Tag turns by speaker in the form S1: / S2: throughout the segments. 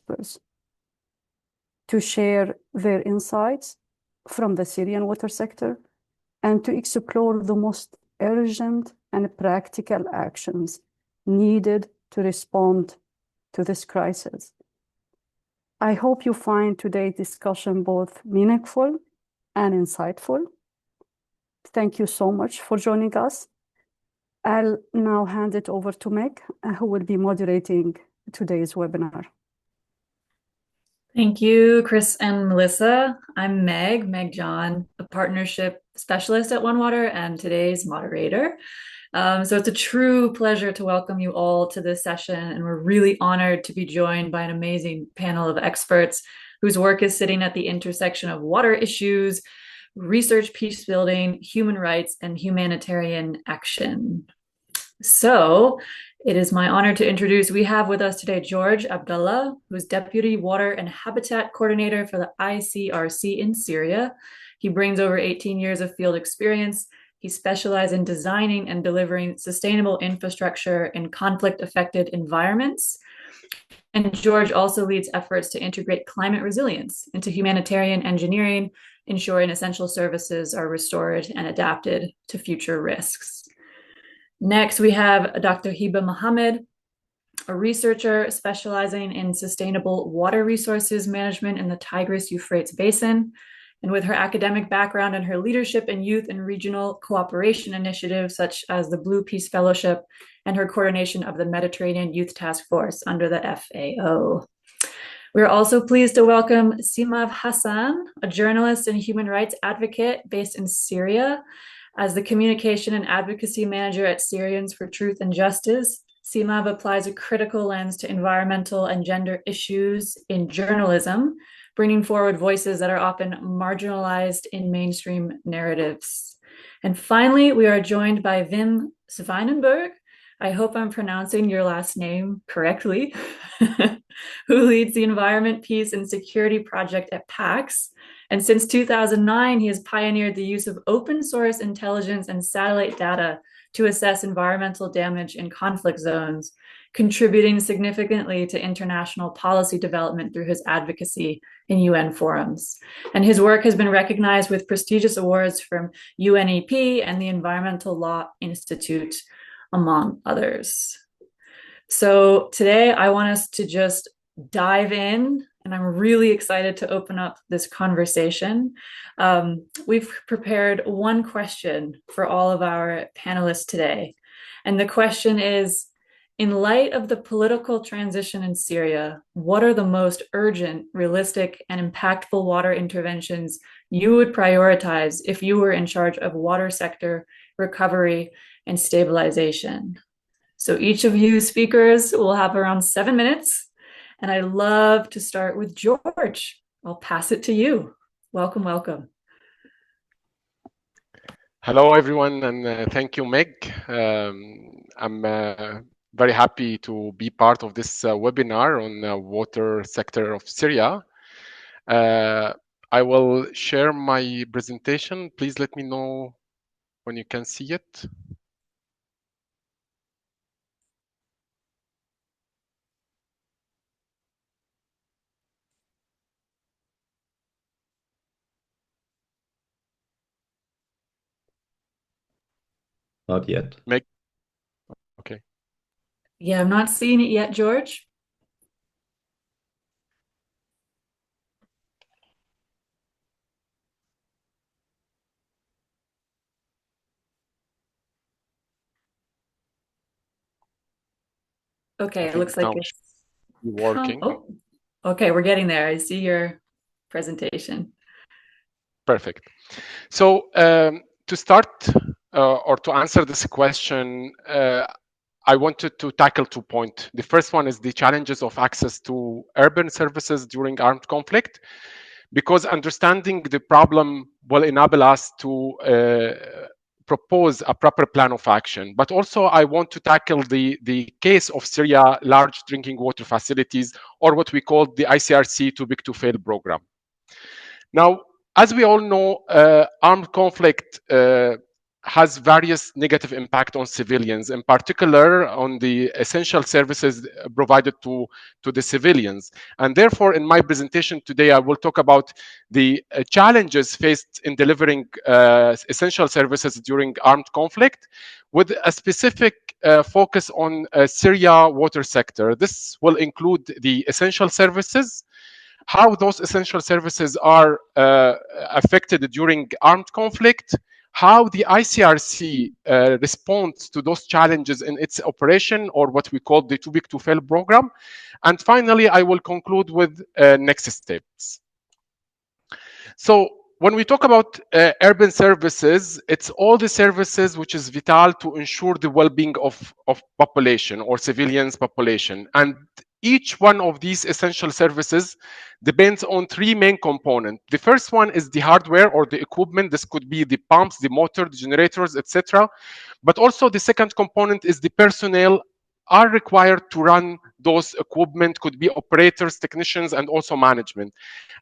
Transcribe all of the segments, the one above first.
S1: experts to share their insights from the Syrian water sector and to explore the most urgent and practical actions needed to respond to this crisis. I hope you find today's discussion both meaningful and insightful. Thank you so much for joining us. I'll now hand it over to Meg, who will be moderating today's webinar.
S2: Thank you, Chris and Melissa. I'm Meg John, a partnership specialist at Onewater and today's moderator. So it's a true pleasure to welcome you all to this session, and we're really honored to be joined by an amazing panel of experts whose work is sitting at the intersection of water issues, research, peace building, human rights, and humanitarian action. So it is my honor to introduce, we have with us today George Abdalla, who's Deputy Water and Habitat Coordinator for the ICRC in Syria. He brings over 18 years of field experience. He specializes in designing and delivering sustainable infrastructure in conflict-affected environments. And George also leads efforts to integrate climate resilience into humanitarian engineering, ensuring essential services are restored and adapted to future risks. Next, we have Dr. Hiba Mohammad, a researcher specializing in sustainable water resources management in the Tigris-Euphrates Basin. And with her academic background and her leadership in youth and regional cooperation initiatives, such as the Blue Peace Fellowship and her coordination of the Mediterranean Youth Task Force under the FAO. We're also pleased to welcome Simav Hesen, a journalist and human rights advocate based in Syria. As the communication and advocacy manager at Syrians for Truth and Justice, Simav applies a critical lens to environmental and gender issues in journalism, bringing forward voices that are often marginalized in mainstream narratives. And finally, we are joined by Wim Zwijnenburg. I hope I'm pronouncing your last name correctly, who leads the Environment, Peace, and Security Project at PAX. And since 2009, he has pioneered the use of open source intelligence and satellite data to assess environmental damage in conflict zones, contributing significantly to international policy development through his advocacy in UN forums. And his work has been recognized with prestigious awards from UNEP and the Environmental Law Institute, among others. So today I want us to just dive in, and I'm really excited to open up this conversation. We've prepared one question for all of our panelists today. And the question is, in light of the political transition in Syria, what are the most urgent, realistic, and impactful water interventions you would prioritize if you were in charge of water sector recovery and stabilization? So each of you speakers will have around 7 minutes, and I'd love to start with George. I'll pass it to you. Welcome, welcome.
S3: Hello, everyone, and thank you, Meg. I'm very happy to be part of this webinar on the water sector of Syria. I will share my presentation. Please let me know when you can see it.
S4: Not yet.
S3: Meg? Okay.
S2: Yeah, I'm not seeing it yet, George. Okay, it looks like it's
S3: working.
S2: Oh, okay, we're getting there. I see your presentation.
S3: Perfect. So to start or to answer this question, I wanted to tackle 2 points. The first one is the challenges of access to urban services during armed conflict, because understanding the problem will enable us to propose a proper plan of action. But also I want to tackle the case of Syria large drinking water facilities, or what we call the ICRC Too Big to Fail program. Now, as we all know, armed conflict has various negative impact on civilians, in particular on the essential services provided to the civilians. And therefore, in my presentation today, I will talk about the challenges faced in delivering essential services during armed conflict, with a specific focus on Syria water sector. This will include the essential services, how those essential services are affected during armed conflict, how the ICRC responds to those challenges in its operation, or what we call the too big to fail program. And finally, I will conclude with next steps. So when we talk about urban services, it's all the services which is vital to ensure the well-being of population or civilians population. And each one of these essential services depends on three main components. The first one is the hardware or the equipment. This could be the pumps, the motor, the generators, etc. But also the second component is the personnel are required to run those equipment, could be operators, technicians, and also management.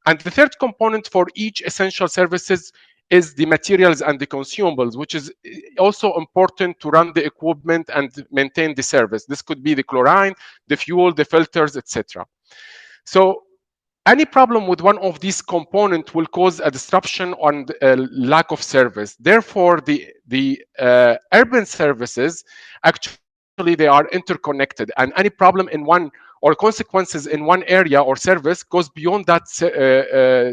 S3: And the third component for each essential services is the materials and the consumables, which is also important to run the equipment and maintain the service. This could be the chlorine, the fuel, the filters, etc. So any problem with one of these components will cause a disruption and a lack of service. Therefore, the urban services, actually they are interconnected, and any problem in one or consequences in one area or service goes beyond that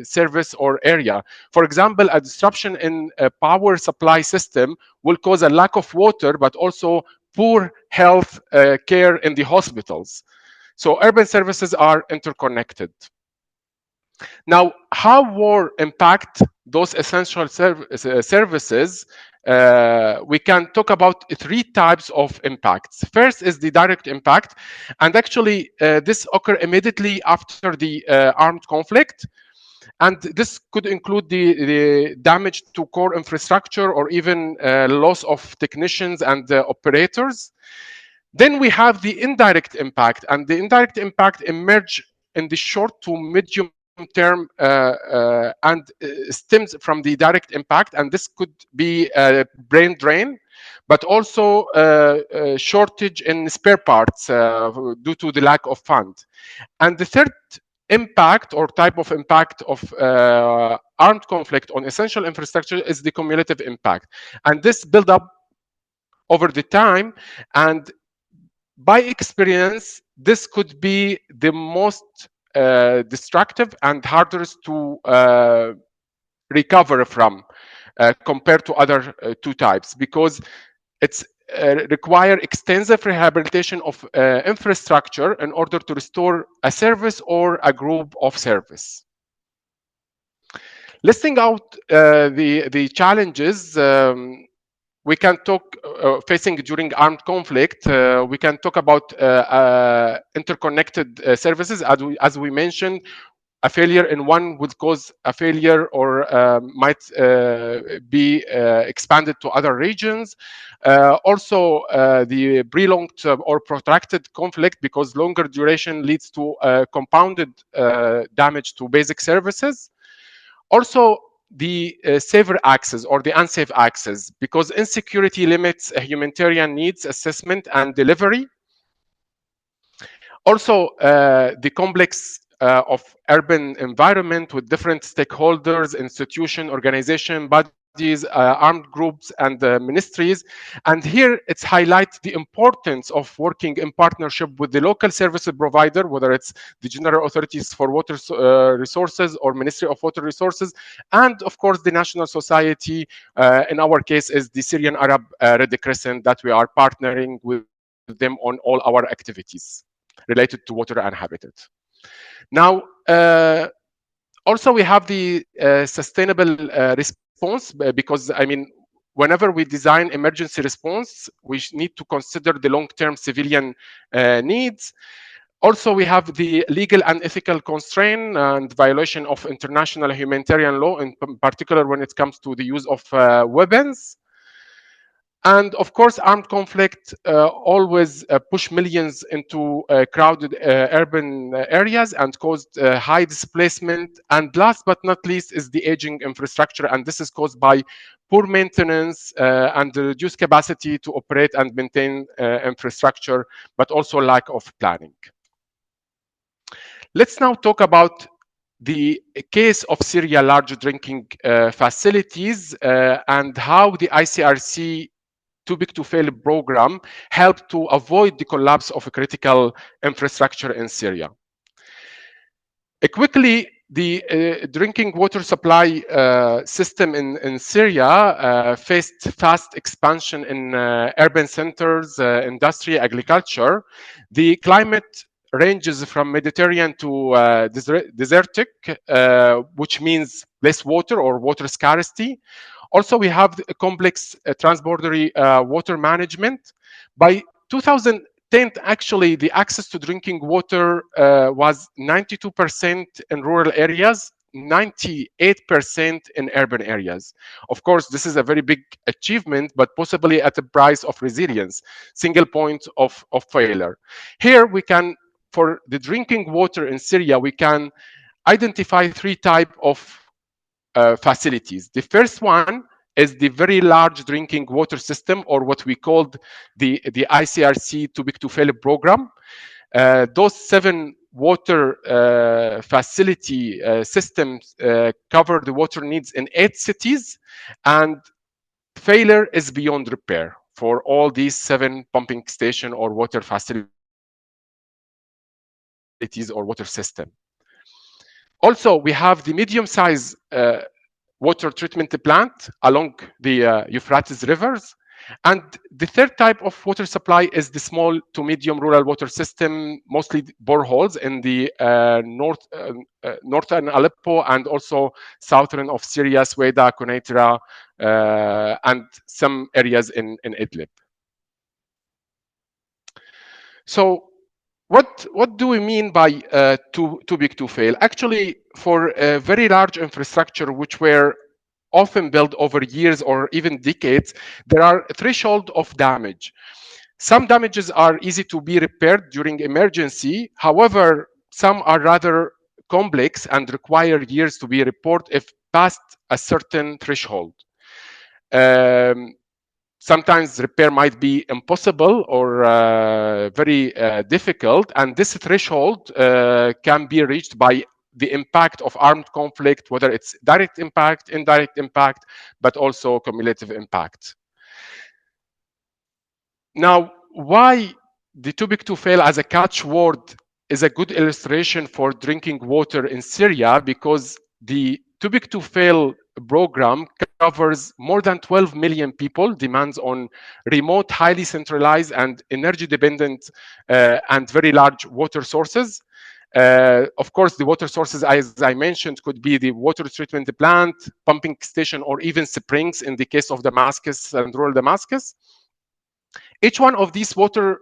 S3: service or area. For example, a disruption in a power supply system will cause a lack of water, but also poor health care in the hospitals. So urban services are interconnected. Now, how war impact those essential services? We can talk about three types of impacts. First is the direct impact, and actually this occurs immediately after the armed conflict. And this could include the damage to core infrastructure or even loss of technicians and operators. Then we have the indirect impact, and the indirect impact emerge in the short to medium term and stems from the direct impact, and this could be brain drain, but also shortage in spare parts due to the lack of fund. And the third impact or type of impact of armed conflict on essential infrastructure is the cumulative impact, and this build up over the time, and by experience this could be the most destructive and hardest to recover from compared to other two types, because it's require extensive rehabilitation of infrastructure in order to restore a service or a group of service. Listing out the challenges we can talk facing during armed conflict. We can talk about interconnected services. As we mentioned, a failure in one would cause a failure or might be expanded to other regions. Also, the prolonged or protracted conflict, because longer duration leads to compounded damage to basic services. Also, the safer access or the unsafe access, because insecurity limits humanitarian needs assessment and delivery. Also, the complex of urban environment with different stakeholders, institution, organization, bodies, armed groups, and ministries. And here it's highlight the importance of working in partnership with the local service provider, whether it's the General Authorities for Water Resources or Ministry of Water Resources, and of course the national society, in our case is the Syrian Arab Red Crescent, that we are partnering with them on all our activities related to water and habitat. Now, also we have the sustainable response, because I mean, whenever we design emergency response, we need to consider the long-term civilian needs. Also, we have the legal and ethical constraint and violation of international humanitarian law, in particular when it comes to the use of weapons. And of course, armed conflict always push millions into crowded urban areas and caused high displacement. And last but not least is the aging infrastructure. And this is caused by poor maintenance and the reduced capacity to operate and maintain infrastructure, but also lack of planning. Let's now talk about the case of Syria large drinking facilities and how the ICRC too big to fail program helped to avoid the collapse of a critical infrastructure in Syria. Quickly, the drinking water supply system in Syria faced fast expansion in urban centers, industry, agriculture. The climate ranges from Mediterranean to desertic, which means less water or water scarcity. Also, we have a complex transborder water management. By 2010, actually, the access to drinking water was 92% in rural areas, 98% in urban areas. Of course, this is a very big achievement, but possibly at the price of resilience, single point of failure. Here we can, for the drinking water in Syria, we can identify three types of facilities. The first one is the very large drinking water system, or what we called the ICRC too big to fail program. Those 7 water facility systems cover the water needs in 8 cities, and failure is beyond repair for all these 7 pumping station or water facilities or water system. Also, we have the medium-sized water treatment plant along the Euphrates rivers. And the third type of water supply is the small to medium rural water system, mostly boreholes in the northern Aleppo and also southern of Syria, Sweda, Konaitra, and some areas in Idlib. So what do we mean by too big to fail? Actually, for a very large infrastructure, which were often built over years or even decades, there are a threshold of damage. Some damages are easy to be repaired during emergency. However, some are rather complex and require years to be repaired if past a certain threshold. Sometimes repair might be impossible or very difficult, and this threshold can be reached by the impact of armed conflict, whether it's direct impact, indirect impact, but also cumulative impact. Now, why the too big to fail as a catchword is a good illustration for drinking water in Syria, because the too big to fail program covers more than 12 million people, demands on remote, highly centralized and energy dependent and very large water sources. Of course, the water sources, as I mentioned, could be the water treatment plant, pumping station, or even springs in the case of Damascus and rural Damascus. Each one of these water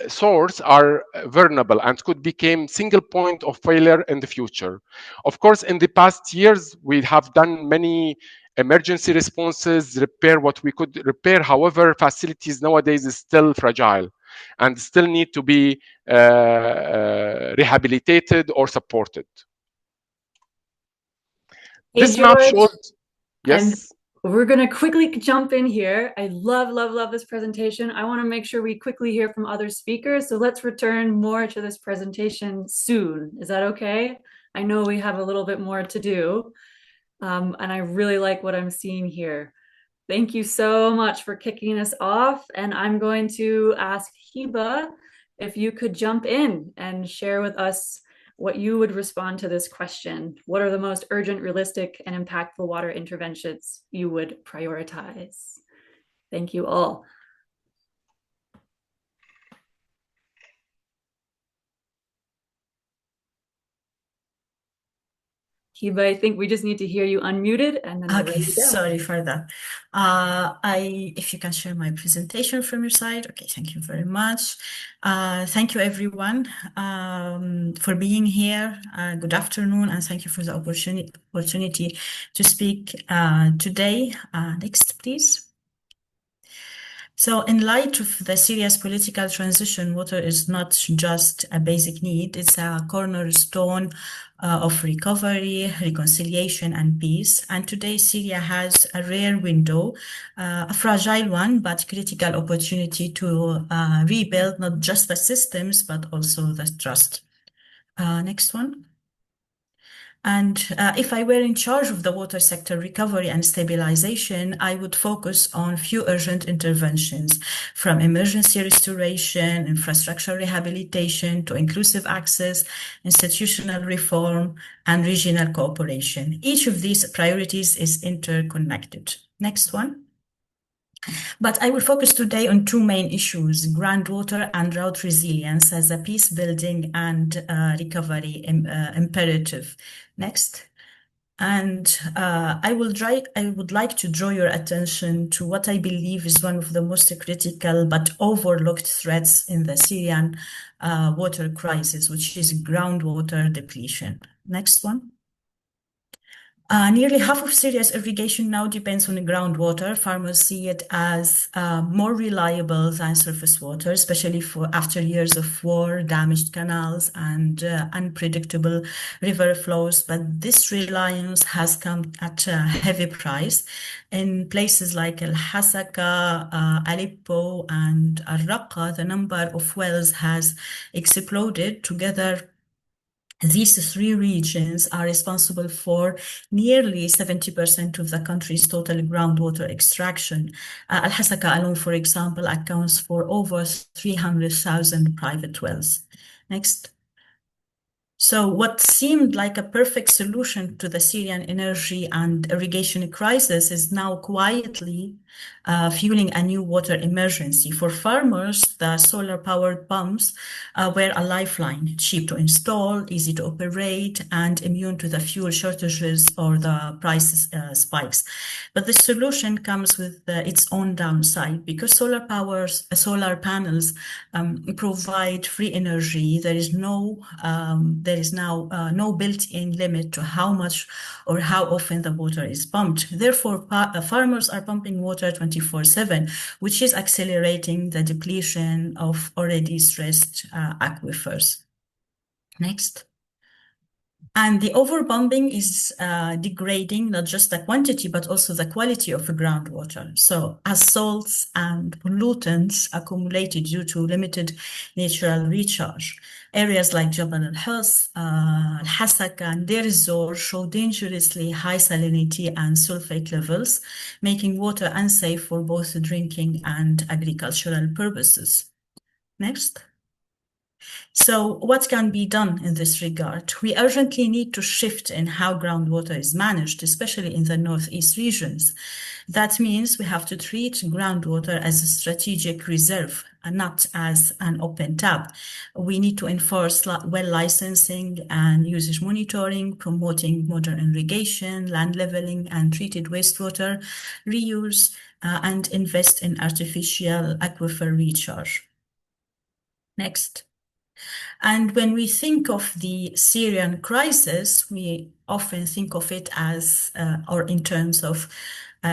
S3: sources are vulnerable and could become single point of failure in the future. Of course, in the past years, we have done many emergency responses, repair what we could repair. However, facilities nowadays is still fragile and still need to be rehabilitated or supported. This map shows, yes.
S2: We're going to quickly jump in here. I love this presentation. I want to make sure we quickly hear from other speakers. So let's return more to this presentation soon. Is that okay? I know we have a little bit more to do. And I really like what I'm seeing here. Thank you so much for kicking us off. And I'm going to ask Hiba if you could jump in and share with us what you would respond to this question. What are the most urgent, realistic, and impactful water interventions you would prioritize? Thank you all. Hiba, I think we just need to hear you unmuted, and then
S5: okay, sorry for that. If you can share my presentation from your side. Okay, thank you very much. Thank you everyone for being here. Good afternoon, and thank you for the opportunity to speak today. Next, please. So in light of the Syria's political transition, water is not just a basic need, it's a cornerstone of recovery, reconciliation, and peace. And today, Syria has a rare window, a fragile one, but critical opportunity to rebuild not just the systems, but also the trust. Next one. And if I were in charge of the water sector recovery and stabilization, I would focus on few urgent interventions, from emergency restoration, infrastructure rehabilitation, to inclusive access, institutional reform, and regional cooperation. Each of these priorities is interconnected. Next one. But I will focus today on two main issues: groundwater and drought resilience as a peace building and recovery imperative. Next. And I would like to draw your attention to what I believe is one of the most critical but overlooked threats in the Syrian water crisis, which is groundwater depletion. Next one. Nearly half of Syria's irrigation now depends on groundwater. Farmers see it as more reliable than surface water, especially after years of war, damaged canals, and unpredictable river flows. But this reliance has come at a heavy price. In places like Al-Hasaka, Aleppo, and Al-Raqqa, the number of wells has exploded. Together, these three regions are responsible for nearly 70% of the country's total groundwater extraction. Al-Hasaka alone, for example, accounts for over 300,000 private wells. Next. So what seemed like a perfect solution to the Syrian energy and irrigation crisis is now quietly fueling a new water emergency. For farmers, the solar-powered pumps were a lifeline, cheap to install, easy to operate, and immune to the fuel shortages or the price spikes. But the solution comes with its own downside. Because solar panels provide free energy, there is now no built-in limit to how much or how often the water is pumped. Therefore, farmers are pumping water 24/7, which is accelerating the depletion of already stressed aquifers. Next. And the overpumping is degrading not just the quantity, but also the quality of the groundwater. So as salts and pollutants accumulated due to limited natural recharge. Areas like Jabal al-Hus, Al-Hasaka, and Deir ez-Zor show dangerously high salinity and sulfate levels, making water unsafe for both drinking and agricultural purposes. Next. So what can be done in this regard? We urgently need to shift in how groundwater is managed, especially in the northeast regions. That means we have to treat groundwater as a strategic reserve and not as an open tap. We need to enforce well licensing and usage monitoring, promoting modern irrigation, land leveling, and treated wastewater reuse, and invest in artificial aquifer recharge. Next. And when we think of the Syrian crisis, we often think of it as, or in terms of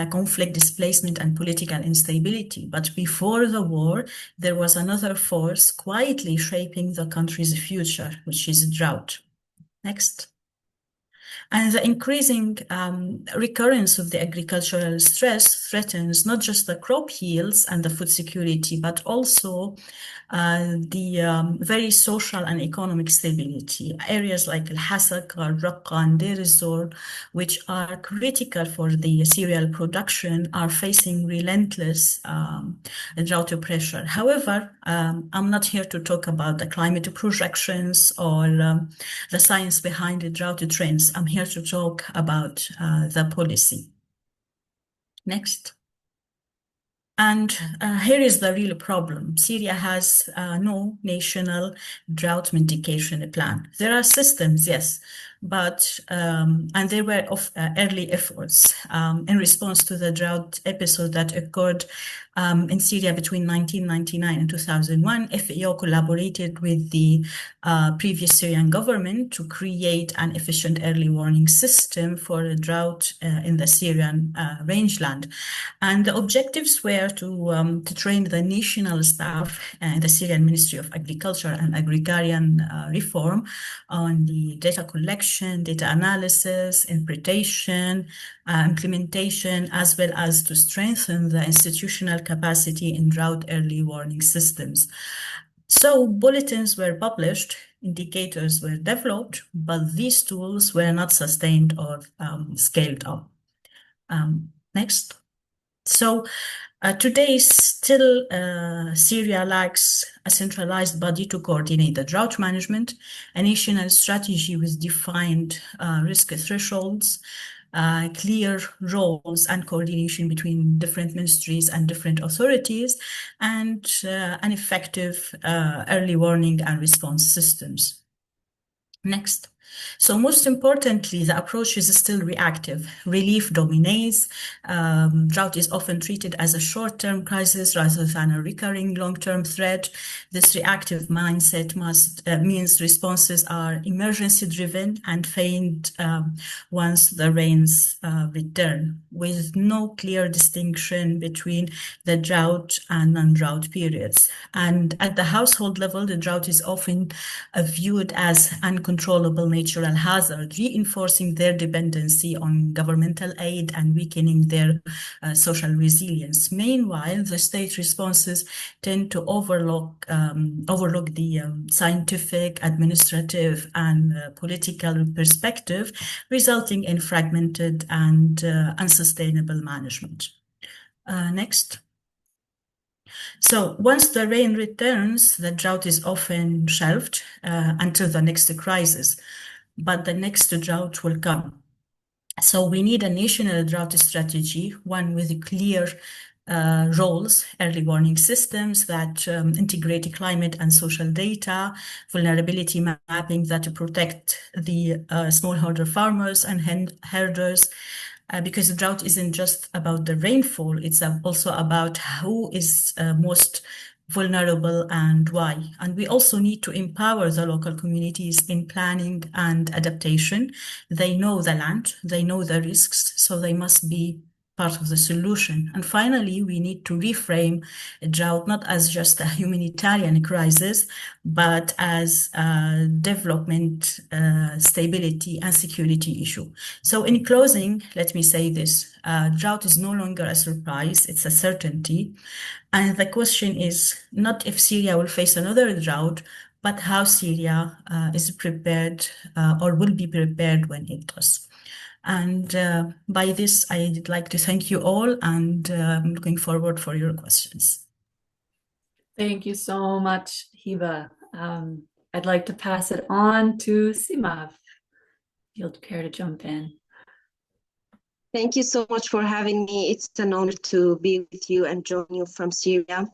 S5: conflict, displacement, and political instability. But before the war, there was another force quietly shaping the country's future, which is drought. Next. And the increasing recurrence of the agricultural stress threatens not just the crop yields and the food security, but also the very social and economic stability. Areas like Al-Hasaka, Al-Raqqa, and Deir ez-Zor, which are critical for the cereal production, are facing relentless drought pressure. However, I'm not here to talk about the climate projections or the science behind the drought trends. I'm here to talk about the policy. Next. And here is the real problem. Syria has no national drought mitigation plan. There are systems, yes, And there were early efforts in response to the drought episode that occurred in Syria between 1999 and 2001. FAO collaborated with the previous Syrian government to create an efficient early warning system for a drought in the Syrian rangeland. And the objectives were to train the national staff and the Syrian Ministry of Agriculture and Agrarian Reform on the data collection, data analysis, interpretation, implementation, as well as to strengthen the institutional capacity in drought early warning systems. So bulletins were published, indicators were developed, but these tools were not sustained or scaled up. Next. So today, still, Syria lacks a centralized body to coordinate the drought management, a national strategy with defined risk thresholds, clear roles and coordination between different ministries and different authorities, and an effective early warning and response systems. Next. So most importantly, the approach is still reactive. Relief dominates. Drought is often treated as a short-term crisis rather than a recurring long-term threat. This reactive mindset means responses are emergency-driven and faint once the rains return, with no clear distinction between the drought and non-drought periods. And at the household level, the drought is often viewed as uncontrollable natural hazard, reinforcing their dependency on governmental aid and weakening their social resilience. Meanwhile, the state responses tend to overlook the scientific, administrative, and political perspective, resulting in fragmented and unsustainable management. Next. So once the rain returns, the drought is often shelved until the next crisis, but the next drought will come. So we need a national drought strategy, one with clear roles, early warning systems that integrate climate and social data, vulnerability mapping that protect the smallholder farmers and herders, because the drought isn't just about the rainfall, it's also about who is most vulnerable and why. And we also need to empower the local communities in planning and adaptation. They know the land, they know the risks, so they must be part of the solution. And finally, we need to reframe a drought not as just a humanitarian crisis, but as a development, stability, and security issue. So in closing, let me say this. Drought is no longer a surprise, it's a certainty. And the question is not if Syria will face another drought, but how Syria is prepared or will be prepared when it does. And by this, I'd like to thank you all, and I'm looking forward for your questions.
S2: Thank you so much, Hiba. I'd like to pass it on to Simav. If you'd care to jump in.
S6: Thank you so much for having me. It's an honor to be with you and join you from Syria.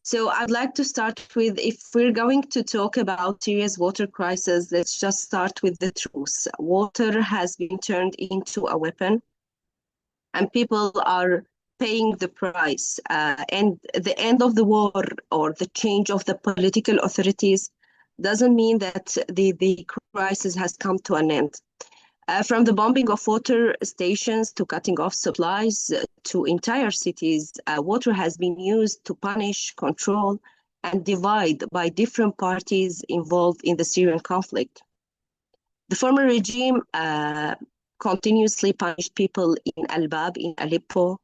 S6: So I'd like to start with, if we're going to talk about Syria's water crisis, let's just start with the truth. Water has been turned into a weapon, and people are paying the price. And the end of the war or the change of the political authorities doesn't mean that the crisis has come to an end. From the bombing of water stations to cutting off supplies to entire cities, water has been used to punish, control, and divide by different parties involved in the Syrian conflict. The former regime continuously punished people in Al-Bab, in Aleppo,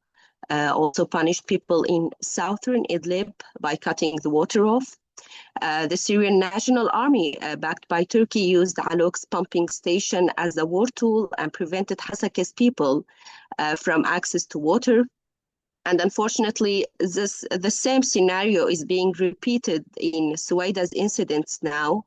S6: also punished people in southern Idlib by cutting the water off. The Syrian National Army, backed by Turkey, used Alok's pumping station as a war tool and prevented Hasake's people from access to water. And unfortunately, the same scenario is being repeated in Suwaida's incidents now.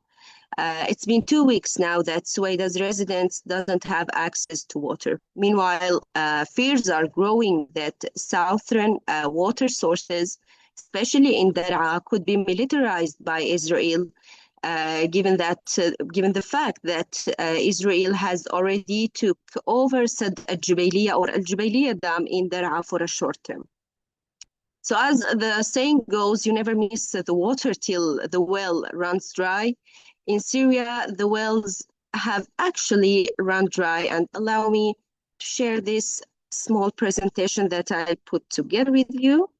S6: It's been 2 weeks now that Suwaida's residents doesn't have access to water. Meanwhile, fears are growing that southern water sources, especially in Daraa, could be militarized by Israel given the fact that Israel has already took over Sad al-Jubayliyah or Al-Jubayliyah Dam in Daraa for a short term. So as the saying goes, you never miss the water till the well runs dry. In Syria, the wells have actually run dry, and allow me to share this small presentation that I put together with you.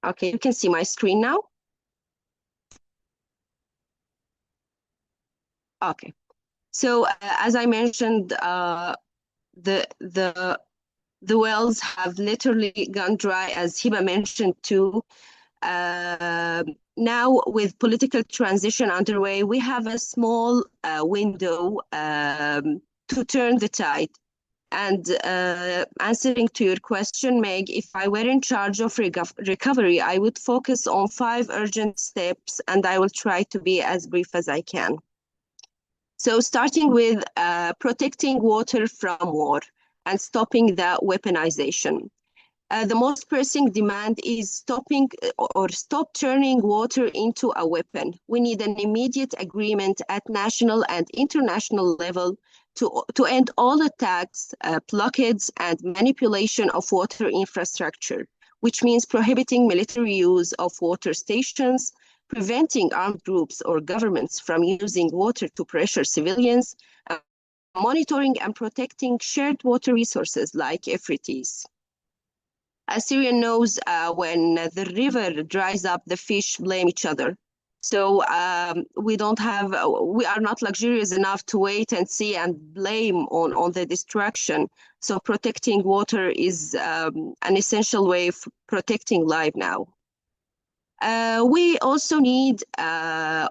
S6: Okay, you can see my screen now. Okay, so as I mentioned, the wells have literally gone dry, as Hiba mentioned too. Now, with political transition underway, we have a small window to turn the tide. And answering to your question, Meg, if I were in charge of recovery, I would focus on 5 urgent steps, and I will try to be as brief as I can. So starting with protecting water from war and stopping the weaponization. The most pressing demand is stop turning water into a weapon. We need an immediate agreement at national and international level to end all attacks, blockades, and manipulation of water infrastructure, which means prohibiting military use of water stations, preventing armed groups or governments from using water to pressure civilians, monitoring and protecting shared water resources like Euphrates. As Syria knows, when the river dries up, the fish blame each other. So we are not luxurious enough to wait and see and blame on the destruction. So protecting water is an essential way of protecting life now. We also need,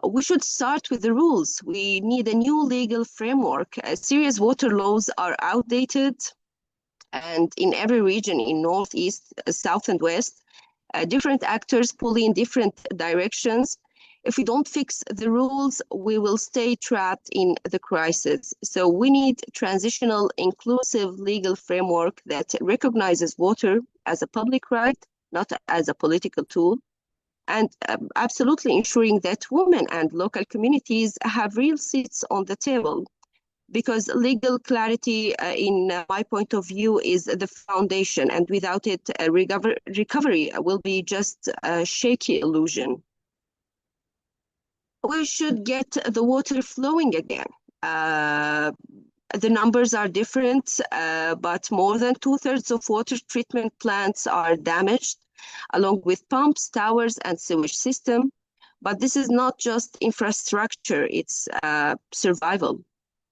S6: we should start with the rules. We need a new legal framework. Syria's water laws are outdated, and in every region in North, East, South, and West, different actors pull in different directions. If we don't fix the rules, we will stay trapped in the crisis. So we need transitional, inclusive legal framework that recognizes water as a public right, not as a political tool, and absolutely ensuring that women and local communities have real seats on the table. Because legal clarity, in my point of view, is the foundation, and without it, recovery will be just a shaky illusion. We should get the water flowing again. The numbers are different, but more than 2/3 of water treatment plants are damaged, along with pumps, towers, and sewage system. But this is not just infrastructure, it's survival.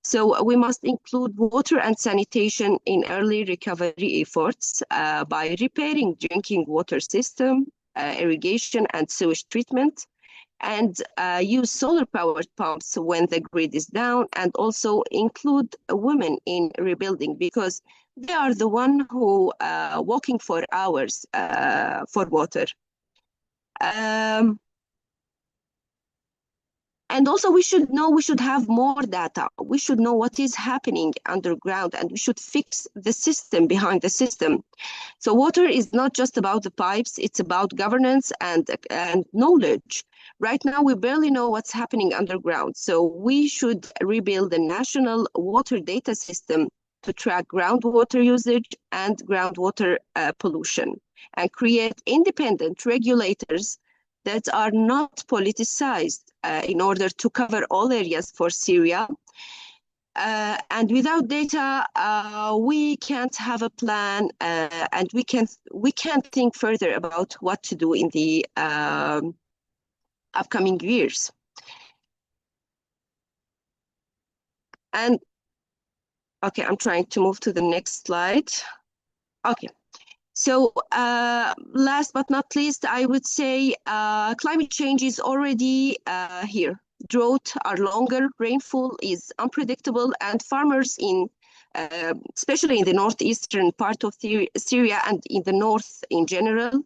S6: So we must include water and sanitation in early recovery efforts by repairing drinking water system, irrigation and sewage treatment, and use solar-powered pumps when the grid is down, and also include women in rebuilding, because they are the one who walking for hours for water. And also we should have more data. We should know what is happening underground, and we should fix the system behind the system. So water is not just about the pipes, it's about governance and knowledge. Right now, we barely know what's happening underground. So we should rebuild a national water data system to track groundwater usage and groundwater pollution, and create independent regulators that are not politicized in order to cover all areas for Syria. And without data, we can't have a plan, and we can't think further about what to do in the upcoming years. And okay, I'm trying to move to the next slide. Okay. So last but not least, I would say climate change is already here. Drought are longer, rainfall is unpredictable, and farmers especially in the northeastern part of Syria and in the north in general,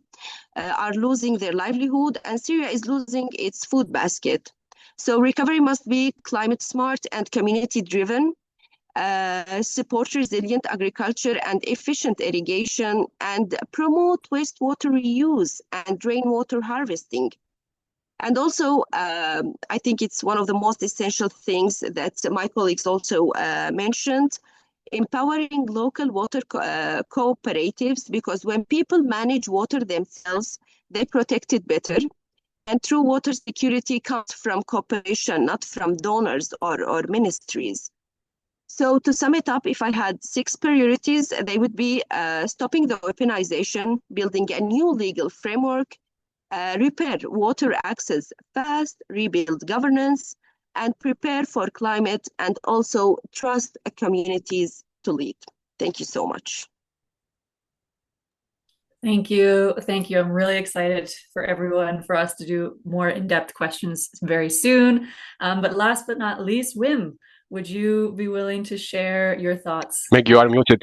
S6: are losing their livelihood, and Syria is losing its food basket. So recovery must be climate smart and community driven. support resilient agriculture and efficient irrigation, and promote wastewater reuse and rainwater harvesting. And also, I think it's one of the most essential things that my colleagues also mentioned, empowering local water cooperatives, because when people manage water themselves, they protect it better. And true water security comes from cooperation, not from donors or ministries. So to sum it up, if I had 6 priorities, they would be stopping the weaponization, building a new legal framework, repair water access fast, rebuild governance, and prepare for climate, and also trust communities to lead. Thank you so much.
S2: Thank you. Thank you. I'm really excited for us to do more in-depth questions very soon. But last but not least, Wim, would you be willing to share your thoughts?
S3: Meg, you are muted.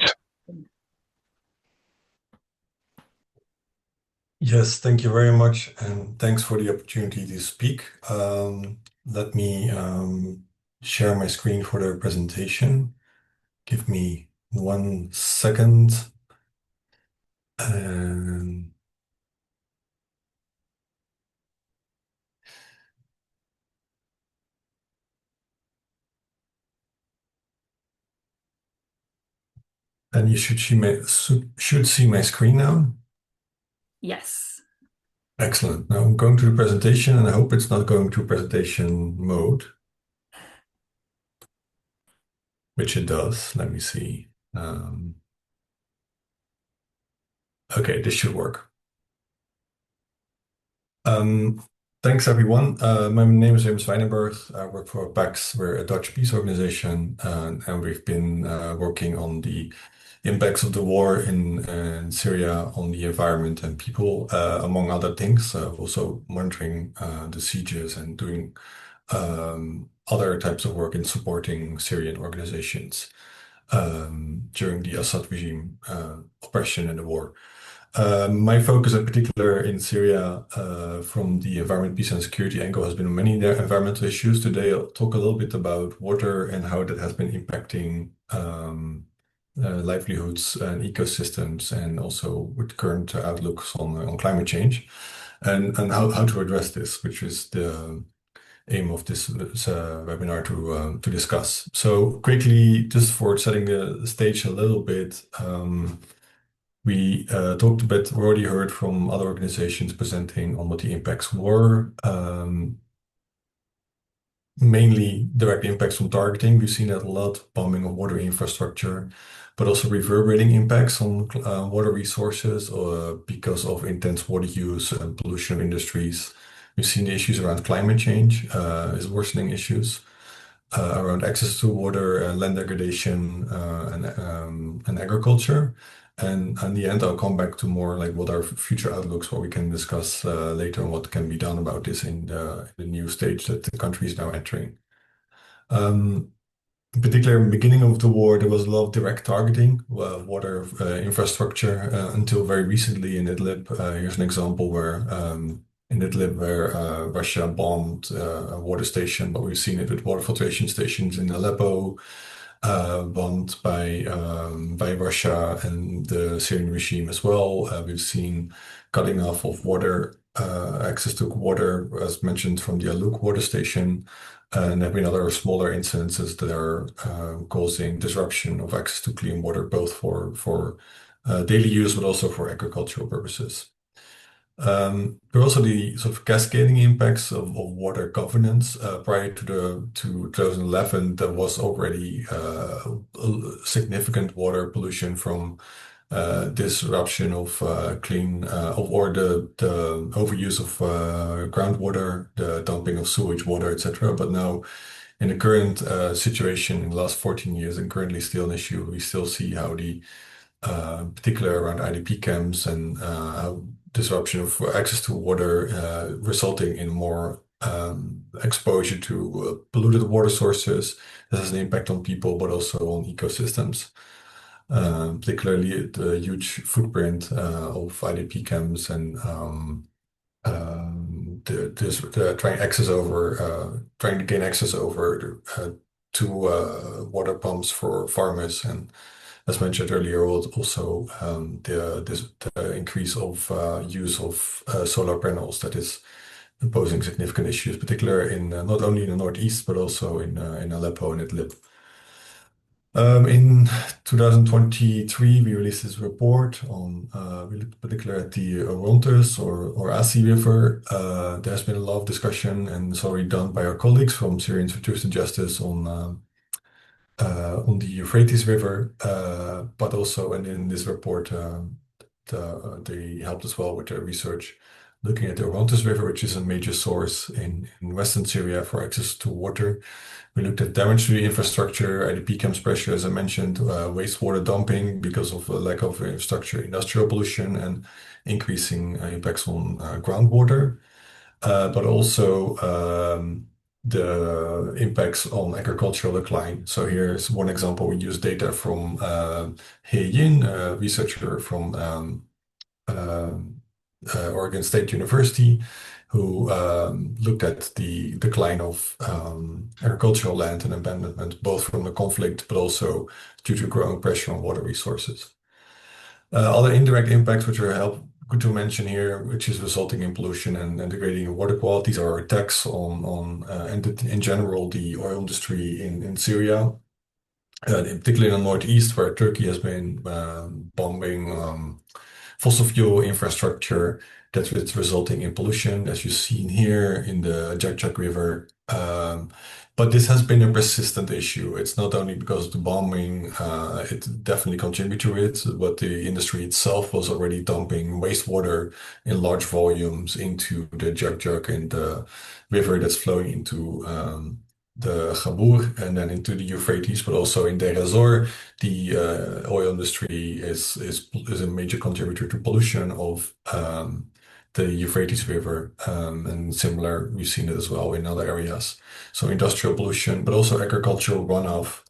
S7: Yes, thank you very much, and thanks for the opportunity to speak. Let me share my screen for the presentation. Give me 1 second. And you should see my screen now.
S2: Yes.
S7: Excellent. Now I'm going to the presentation, and I hope it's not going to presentation mode, which it does. Let me see. Okay, this should work. Thanks, everyone. My name is Wim Zwijnenburg. I work for PAX. We're a Dutch peace organization, and we've been working on the impacts of the war in Syria on the environment and people, among other things. Also monitoring the sieges and doing other types of work in supporting Syrian organizations during the Assad regime oppression and the war. My focus in particular in Syria from the environment, peace and security angle has been on many environmental issues. Today I'll talk a little bit about water and how that has been impacting livelihoods and ecosystems, and also with current outlooks on climate change, and how to address this, which is the aim of this webinar to discuss. So quickly, just for setting the stage a little bit, we talked a bit, we already heard from other organizations presenting on what the impacts were. Mainly direct impacts from targeting. We've seen that a lot, bombing of water infrastructure, but also reverberating impacts on water resources because of intense water use and pollution of industries. We've seen the issues around climate change is worsening issues around access to water, land degradation, and agriculture. And in the end, I'll come back to more like what are future outlooks, what we can discuss later, and what can be done about this in the new stage that the country is now entering. In particular, in the beginning of the war, there was a lot of direct targeting water infrastructure until very recently in Idlib. Here's an example where in Idlib, where Russia bombed a water station, but we've seen it with water filtration stations in Aleppo, bombed by Russia and the Syrian regime as well. We've seen cutting off of water, access to water, as mentioned, from the Aluk water station. And there have been other smaller incidences that are causing disruption of access to clean water, both for daily use, but also for agricultural purposes. There are also the sort of cascading impacts of water governance. Prior to 2011, there was already significant water pollution from disruption of clean or the overuse of groundwater, the dumping of sewage water, etc. But now, in the current situation, in the last 14 years, and currently still an issue, we still see how the particular around IDP camps and how disruption of access to water resulting in more exposure to polluted water sources. This has an impact on people, but also on ecosystems. Particularly the huge footprint of IDP camps and trying to gain access over water pumps for farmers. And as mentioned earlier, also the increase of use of solar panels that is posing significant issues, particularly in not only in the northeast, but also in Aleppo and Idlib. In 2023, we released this report on, we looked particularly at the Orontes or Asi River. There's been a lot of discussion, and it's already done by our colleagues from Syrians for Truth and Justice on the Euphrates River, but also, and in this report, they helped as well with their research looking at the Orontes River, which is a major source in western Syria for access to water. We looked at damage to the infrastructure, IDP camps pressure, as I mentioned, wastewater dumping because of a lack of infrastructure, industrial pollution, and increasing impacts on groundwater, but also the impacts on agricultural decline. So here's one example. We use data from He, a researcher from Oregon State University, who looked at the decline of agricultural land and abandonment, both from the conflict, but also due to growing pressure on water resources. Other indirect impacts, which are good to mention here, which is resulting in pollution and degrading water qualities, are attacks on and in general, the oil industry in Syria, particularly in the northeast, where Turkey has been bombing fossil fuel infrastructure that's resulting in pollution, as you've seen here in the Jakjak River. But this has been a persistent issue. It's not only because of the bombing, it definitely contributed to it, but the industry itself was already dumping wastewater in large volumes into the Jakjak and the river that's flowing into the Khabur and then into the Euphrates, but also in Deir ez-Zor, the oil industry is a major contributor to pollution of the Euphrates River, and similar, we've seen it as well in other areas. So industrial pollution, but also agricultural runoff,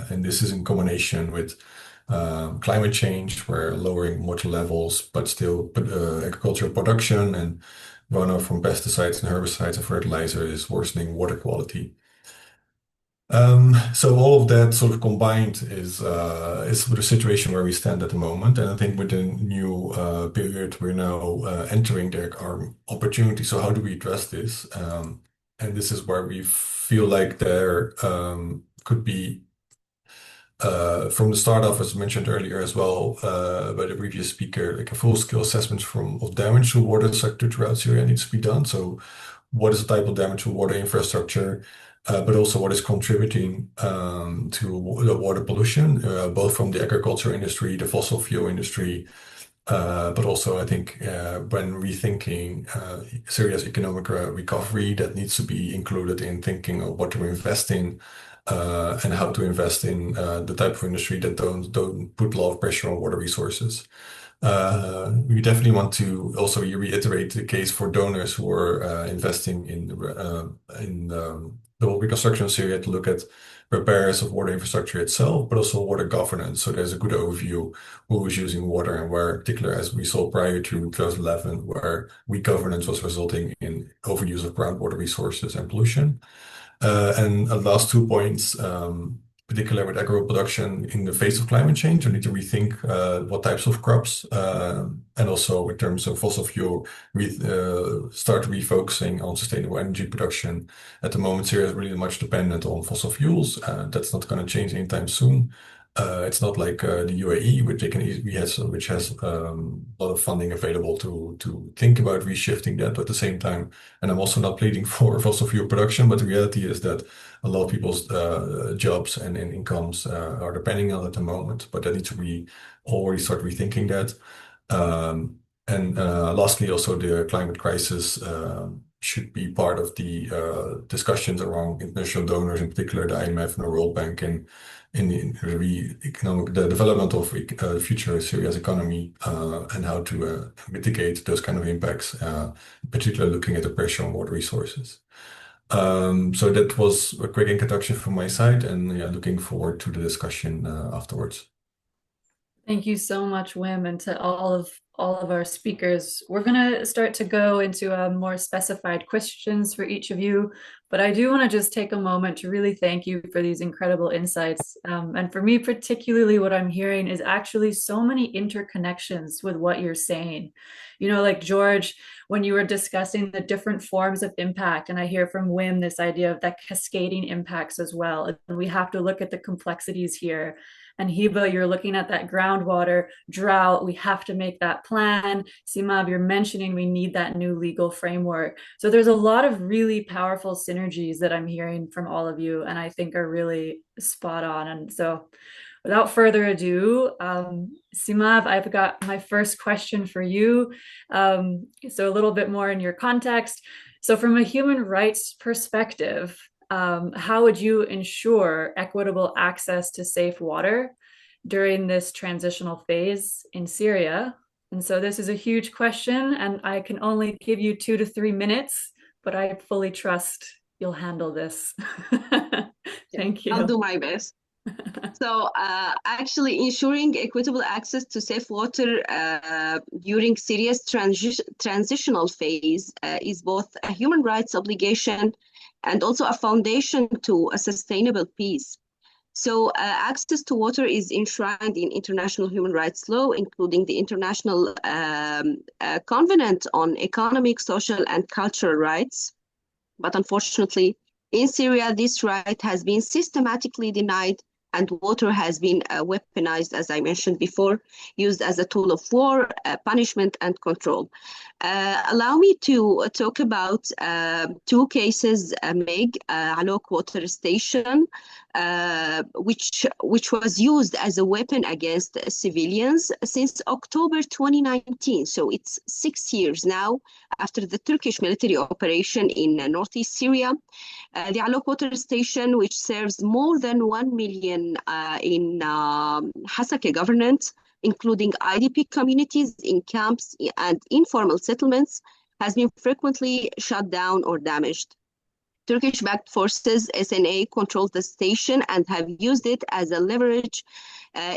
S7: and this is in combination with climate change, where lowering water levels, but still agricultural production and runoff from pesticides and herbicides and fertilizer is worsening water quality. So all of that sort of combined is the situation where we stand at the moment. And I think with the new period we're now entering, there are opportunities. So how do we address this? And this is where we feel like there could be, from the start off, as mentioned earlier as well by the previous speaker, like a full-scale assessment of damage to water sector throughout Syria needs to be done. So what is the type of damage to water infrastructure? But also what is contributing to the water pollution, both from the agriculture industry, the fossil fuel industry, but also I think when rethinking Syria's economic recovery, that needs to be included in thinking of what to invest in and how to invest in the type of industry that don't put a lot of pressure on water resources. We definitely want to also reiterate the case for donors who are investing in the reconstruction of Syria to look at repairs of water infrastructure itself, but also water governance. So there's a good overview who was using water and where, particularly as we saw prior to 2011, where weak governance was resulting in overuse of groundwater resources and pollution. And last 2 points, particularly with agro production in the face of climate change, we need to rethink what types of crops, and also in terms of fossil fuel, start refocusing on sustainable energy production. At the moment, Syria is really much dependent on fossil fuels. That's not going to change anytime soon. It's not like the UAE, which has a lot of funding available to think about reshifting that. But at the same time, and I'm also not pleading for fossil fuel production, but the reality is that a lot of people's jobs and incomes are depending on it at the moment. But I need to already start rethinking that. And lastly, also the climate crisis should be part of the discussions around international donors, in particular the IMF and the World Bank, and in the development of future Syria's economy and how to mitigate those kind of impacts, particularly looking at the pressure on water resources. So that was a quick introduction from my side, and looking forward to the discussion afterwards.
S2: Thank you so much, Wim, and to all of our speakers. We're going to start to go into more specified questions for each of you. But I do want to just take a moment to really thank you for these incredible insights. And for me, particularly what I'm hearing is actually so many interconnections with what you're saying. You know, like George, when you were discussing the different forms of impact, and I hear from Wim this idea of that cascading impacts as well. And we have to look at the complexities here. And Hiba, you're looking at that groundwater drought. We have to make that plan. Simav, you're mentioning we need that new legal framework. So there's a lot of really powerful synergies that I'm hearing from all of you, and I think are really spot on. And so without further ado, Simav, I've got my first question for you. So a little bit more in your context. So from a human rights perspective, how would you ensure equitable access to safe water during this transitional phase in Syria? And so this is a huge question, and I can only give you 2 to 3 minutes, but I fully trust you'll handle this. Thank you.
S6: I'll do my best. So actually ensuring equitable access to safe water during Syria's transitional phase is both a human rights obligation and also a foundation to a sustainable peace. So access to water is enshrined in international human rights law, including the International Covenant on Economic, Social, and Cultural Rights. But unfortunately, in Syria, this right has been systematically denied, and water has been weaponized, as I mentioned before, used as a tool of war, punishment, and control. Allow me to talk about 2 cases, Meg, Alok Water Station, which was used as a weapon against civilians since October 2019. So it's 6 years now after the Turkish military operation in northeast Syria. The Alok Water Station, which serves more than 1 million in Hasaka government, including IDP communities in camps and informal settlements, has been frequently shut down or damaged. Turkish-backed forces, SNA, control the station and have used it as a leverage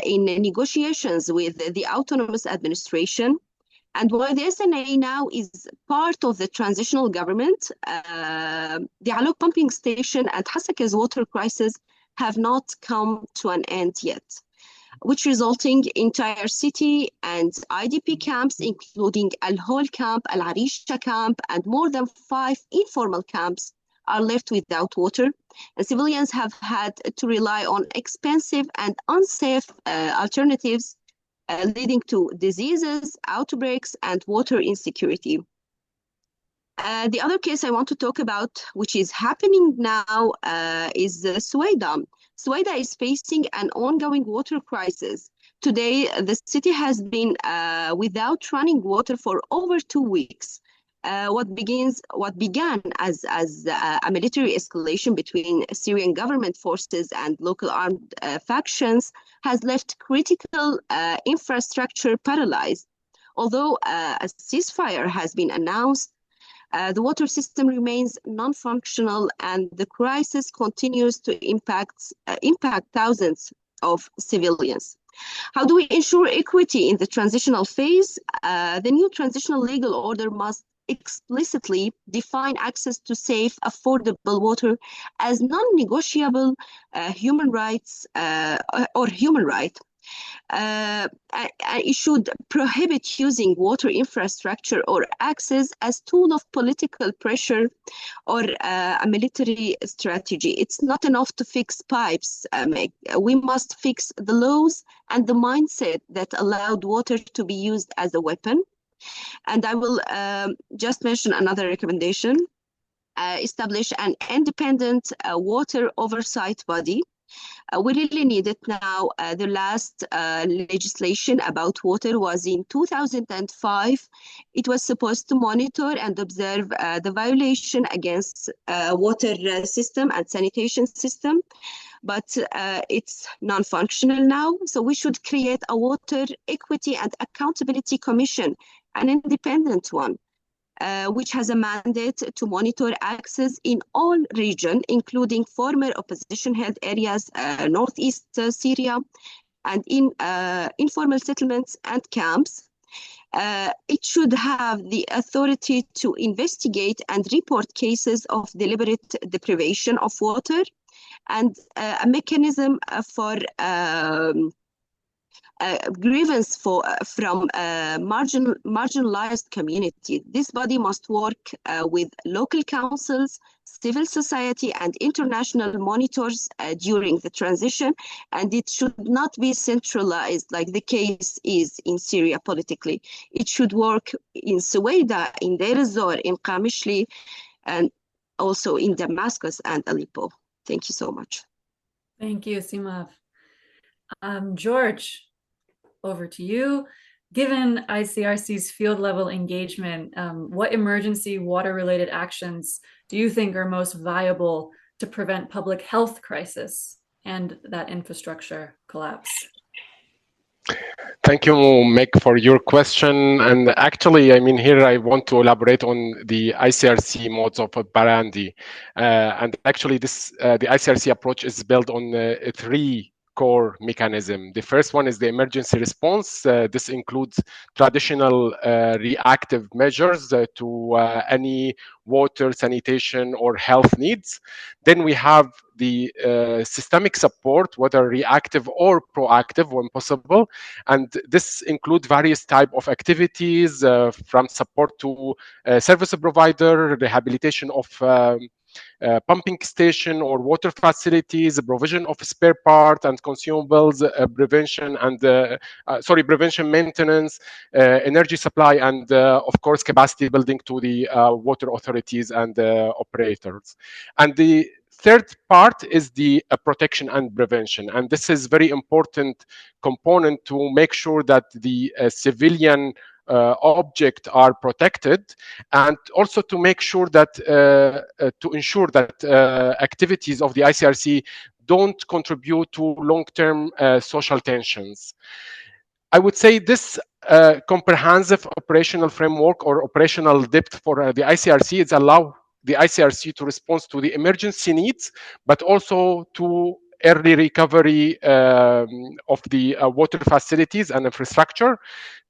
S6: in negotiations with the autonomous administration. And while the SNA now is part of the transitional government, the Alok pumping station and Hasaka's water crisis have not come to an end yet, which resulting entire city and IDP camps, including Al-Hol camp, Al-Arisha camp, and more than 5 informal camps are left without water. And civilians have had to rely on expensive and unsafe alternatives, leading to diseases, outbreaks, and water insecurity. The other case I want to talk about, which is happening now, is Suwaida. Suwaida is facing an ongoing water crisis. Today, the city has been without running water for over 2 weeks. What began as a military escalation between Syrian government forces and local armed factions has left critical infrastructure paralyzed. Although a ceasefire has been announced, the water system remains non-functional, and the crisis continues to impact thousands of civilians. How do we ensure equity in the transitional phase? The new transitional legal order must explicitly define access to safe, affordable water as non-negotiable human rights or human right. It should prohibit using water infrastructure or access as tool of political pressure or a military strategy. It's not enough to fix pipes, Meg. We must fix the laws and the mindset that allowed water to be used as a weapon. And I will just mention another recommendation. Establish an independent water oversight body. We really need it now. The last legislation about water was in 2005. It was supposed to monitor and observe the violation against water system and sanitation system, but it's non-functional now. So we should create a water equity and accountability commission, an independent one, which has a mandate to monitor access in all regions, including former opposition-held areas, northeast Syria, and in informal settlements and camps. It should have the authority to investigate and report cases of deliberate deprivation of water, and a mechanism for grievance from marginalized community. This body must work with local councils, civil society, and international monitors during the transition, and it should not be centralized like the case is in Syria politically. It should work in Suwaida, in Deir ez-Zor, in Qamishli, and also in Damascus and Aleppo. Thank you so much.
S2: Thank you, Simav. George, over to you. Given ICRC's field level engagement, what emergency water-related actions do you think are most viable to prevent public health crisis and that infrastructure collapse?
S3: Thank you, Meg, for your question. And actually, I mean, here I want to elaborate on the ICRC modes of operandi. And actually, the ICRC approach is built on three core mechanism. The first one is the emergency response. This includes traditional reactive measures to any water, sanitation, or health needs. Then we have the systemic support, whether reactive or proactive when possible. And this includes various types of activities from support to service provider, rehabilitation of pumping station or water facilities, provision of spare parts and consumables, prevention maintenance, energy supply, and of course capacity building to the water authorities and operators. And the third part is the protection and prevention, and this is very important component to make sure that the civilian objects are protected, and also to make sure that to ensure that activities of the ICRC don't contribute to long-term social tensions. I would say this comprehensive operational framework or operational depth for the ICRC is allow the ICRC to respond to the emergency needs, but also to early recovery of the water facilities and infrastructure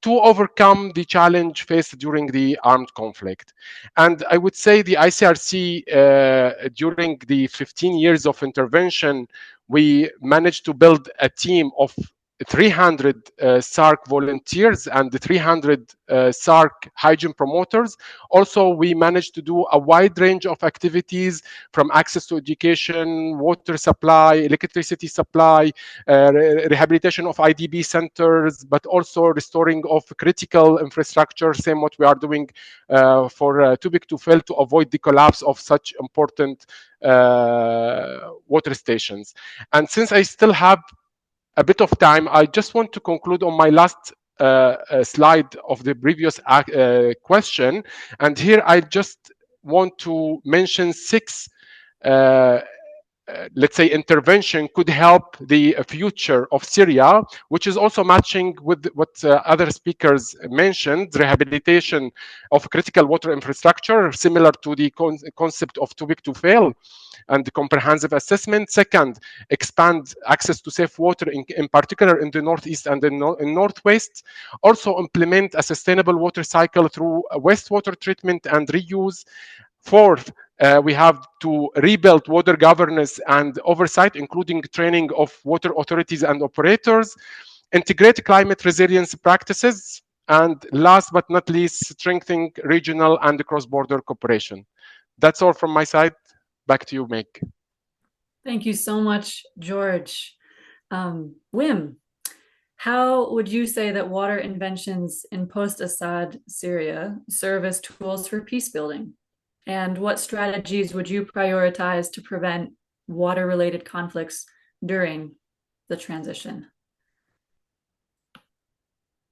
S3: to overcome the challenge faced during the armed conflict. And I would say the ICRC, during the 15 years of intervention, we managed to build a team of 300 SARC volunteers and 300 SARC hygiene promoters. Also, we managed to do a wide range of activities from access to education, water supply, electricity supply, rehabilitation of IDP centers, but also restoring of critical infrastructure, same what we are doing for Too Big to Fail to avoid the collapse of such important water stations. And since I still have a bit of time, I just want to conclude on my last slide of the previous question. And here I just want to mention 6 let's say intervention could help the future of Syria, which is also matching with what other speakers mentioned, rehabilitation of critical water infrastructure, similar to the concept of Too Big to Fail, and the comprehensive assessment. Second, expand access to safe water, in particular in the Northeast and the Northwest. Also implement a sustainable water cycle through wastewater treatment and reuse. Fourth, we have to rebuild water governance and oversight, including training of water authorities and operators, integrate climate resilience practices, and last but not least, strengthening regional and cross-border cooperation. That's all from my side. Back to you, Meg.
S2: Thank you so much, George. Wim, how would you say that water inventions in post-Assad Syria serve as tools for peace building? And what strategies would you prioritize to prevent water-related conflicts during the transition?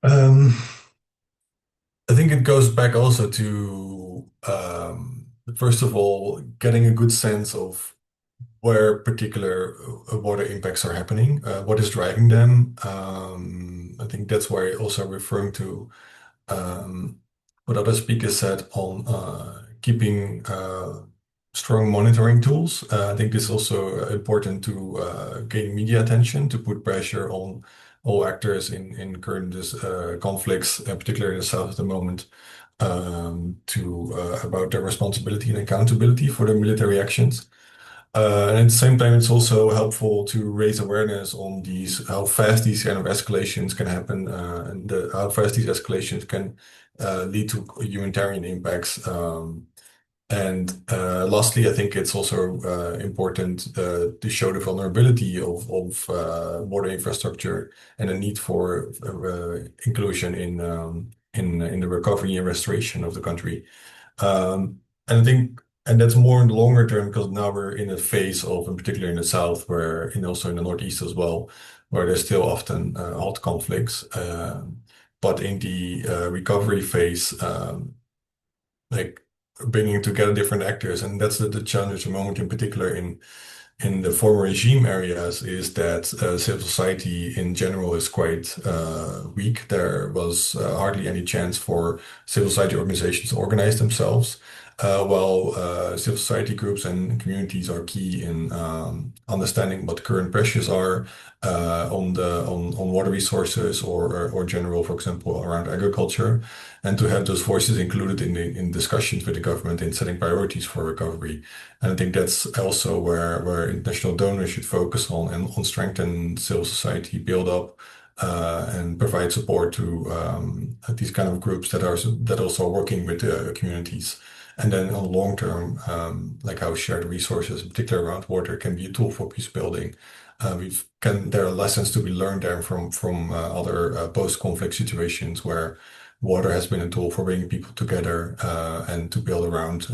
S7: I think it goes back also to, first of all, getting a good sense of where particular water impacts are happening, what is driving them. I think that's why also referring to what other speakers said on keeping strong monitoring tools. I think it's also important to gain media attention, to put pressure on all actors in current conflicts, particularly in the south at the moment, about their responsibility and accountability for their military actions. And at the same time, it's also helpful to raise awareness on how fast these kind of escalations can happen, and how fast these escalations can lead to humanitarian impacts. And lastly, I think it's also important to show the vulnerability of water infrastructure and the need for inclusion in the recovery and restoration of the country. And I think, and that's more in the longer term, because now we're in a phase of, in particular in the south, and also in the northeast as well, where there's still often hot conflicts. But in the recovery phase, like bringing together different actors, and that's the challenge at the moment, in particular in the former regime areas, is that civil society in general is quite weak. There was hardly any chance for civil society organizations to organize themselves. While civil society groups and communities are key in understanding what current pressures are on water resources or general, for example, around agriculture, and to have those voices included in discussions with the government in setting priorities for recovery. And I think that's also where international donors should focus on, and on strengthen civil society build up and provide support to these kind of groups that also are working with communities. And then on long term, like how shared resources, particularly around water, can be a tool for peace building. There are lessons to be learned there from other post-conflict situations where water has been a tool for bringing people together and to build around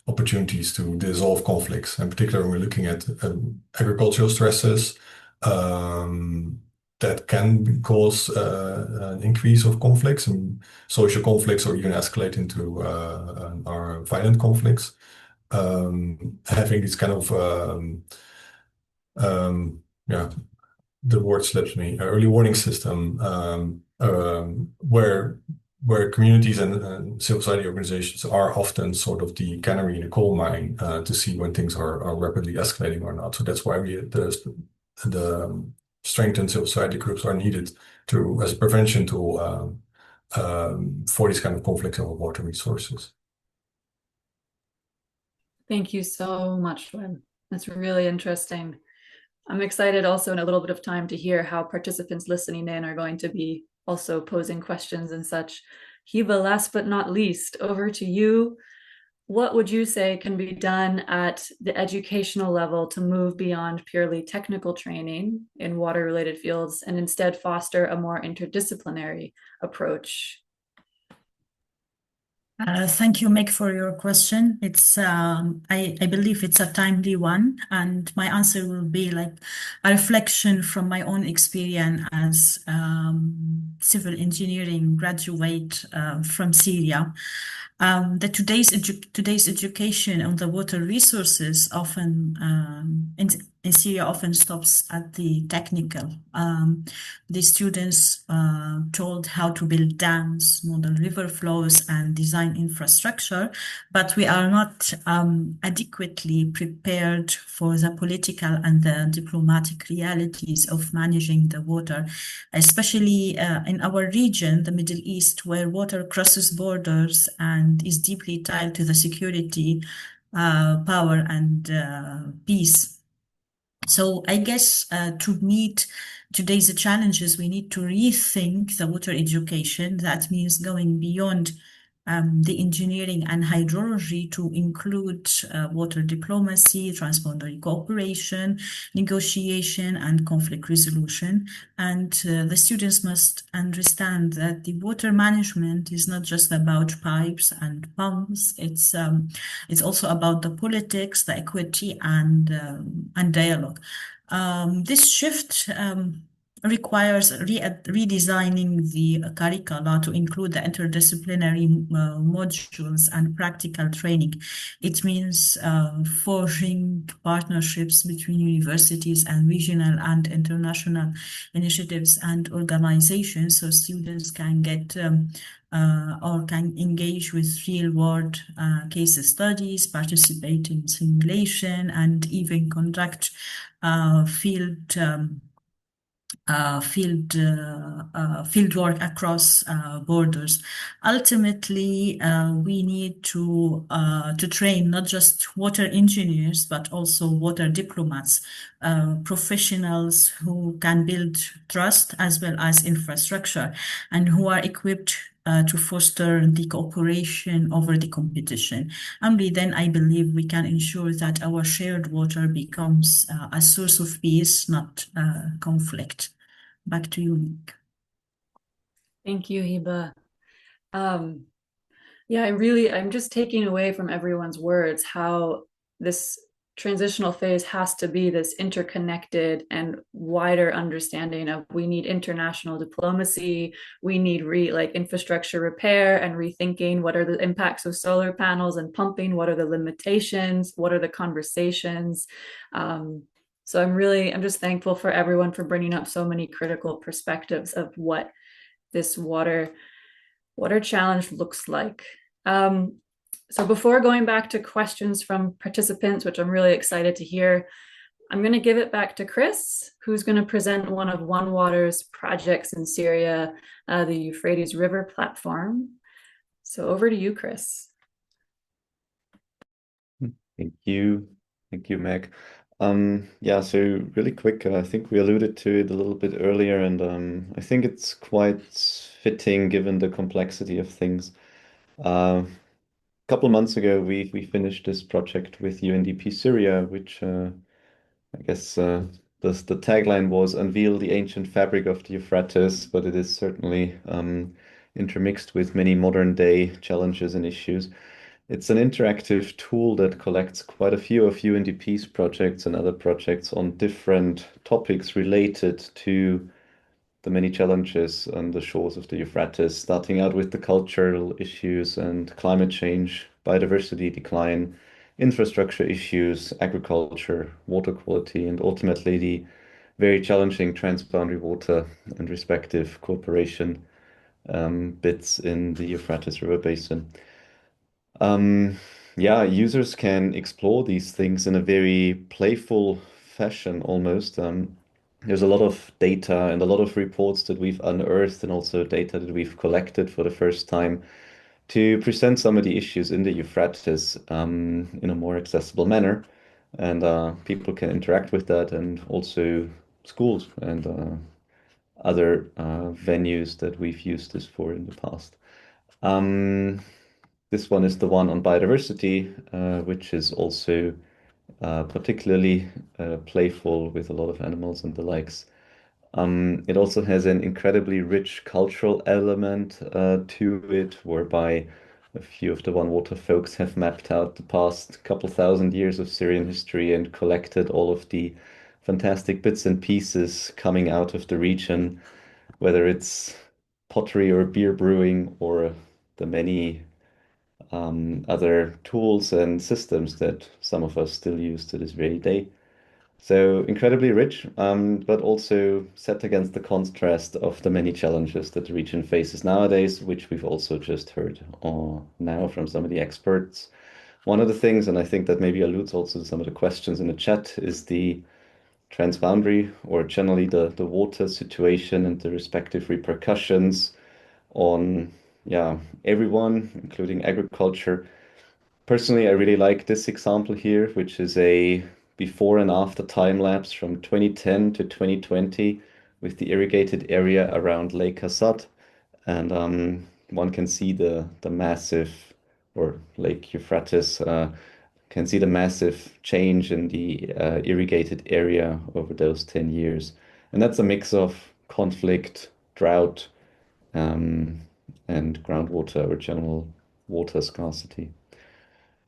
S7: opportunities to dissolve conflicts. In particular, when we're looking at agricultural stresses, that can cause an increase of conflicts and social conflicts, or even escalate into our violent conflicts. Having this kind of the word slips me, early warning system, where communities and civil society organizations are often sort of the canary in the coal mine to see when things are rapidly escalating or not. So that's why the strengthened civil society groups are needed as a prevention tool for these kind of conflicts over water resources.
S2: Thank you so much, Wim. That's really interesting. I'm excited also in a little bit of time to hear how participants listening in are going to be also posing questions and such. Hiba, last but not least, over to you. What would you say can be done at the educational level to move beyond purely technical training in water-related fields and instead foster a more interdisciplinary approach?
S5: Thank you, Meg, for your question. It's I believe it's a timely one, and my answer will be like a reflection from my own experience as civil engineering graduate from Syria. That today's education on the water resources often in Syria often stops at the technical. The students told how to build dams, model river flows, and design infrastructure, but we are not adequately prepared for the political and the diplomatic realities of managing the water, especially in our region, the Middle East, where water crosses borders and is deeply tied to the security, power, and peace. So I guess to meet today's challenges, we need to rethink the water education. That means going beyond the engineering and hydrology to include water diplomacy, transboundary cooperation, negotiation, and conflict resolution. And the students must understand that the water management is not just about pipes and pumps. It's also about the politics, the equity, and dialogue. This shift requires redesigning the curricula to include the interdisciplinary modules and practical training. It means forging partnerships between universities and regional and international initiatives and organizations so students can get or can engage with real-world case studies, participate in simulation, and even conduct field field work across borders. Ultimately, we need to train not just water engineers but also water diplomats, professionals who can build trust as well as infrastructure, and who are equipped to foster the cooperation over the competition. Only then I believe we can ensure that our shared water becomes a source of peace, not conflict. Back to you, Nick.
S2: Thank you, Hiba. Yeah, I'm just taking away from everyone's words how this transitional phase has to be this interconnected and wider understanding of we need international diplomacy, we need infrastructure repair and rethinking what are the impacts of solar panels and pumping, what are the limitations, what are the conversations. So I'm just thankful for everyone for bringing up so many critical perspectives of what this water challenge looks like. So before going back to questions from participants, which I'm really excited to hear, I'm going to give it back to Chris, who's going to present one of Onewater's projects in Syria, the Euphrates River platform. So over to you, Chris.
S4: Thank you. Thank you, Meg. Yeah, so really quick, I think we alluded to it a little bit earlier, and I think it's quite fitting given the complexity of things. A couple of months ago, we finished this project with UNDP Syria, which I guess the tagline was "Unveil the ancient fabric of the Euphrates," but it is certainly intermixed with many modern day challenges and issues. It's an interactive tool that collects quite a few of UNDP's projects and other projects on different topics related to the many challenges on the shores of the Euphrates, starting out with the cultural issues and climate change, biodiversity decline, infrastructure issues, agriculture, water quality, and ultimately the very challenging transboundary water and respective cooperation bits in the Euphrates River Basin. Yeah, users can explore these things in a very playful fashion almost. There's a lot of data and a lot of reports that we've unearthed and also data that we've collected for the first time to present some of the issues in the Euphrates in a more accessible manner. And people can interact with that, and also schools and other venues that we've used this for in the past. This one is the one on biodiversity, which is also particularly playful with a lot of animals and the likes. It also has an incredibly rich cultural element to it, whereby a few of the Onewater folks have mapped out the past couple thousand years of Syrian history and collected all of the fantastic bits and pieces coming out of the region, whether it's pottery or beer brewing or the many other tools and systems that some of us still use to this very day. So incredibly rich, but also set against the contrast of the many challenges that the region faces nowadays, which we've also just heard now from some of the experts. One of the things, and I think that maybe alludes also to some of the questions in the chat, is the transboundary, or generally the water situation and the respective repercussions on everyone, including agriculture. Personally, I really like this example here, which is a before and after time lapse from 2010 to 2020 with the irrigated area around Lake Hassad. And one can see the massive, or Lake Euphrates, can see the massive change in the irrigated area over those 10 years. And that's a mix of conflict, drought, and groundwater or general water scarcity.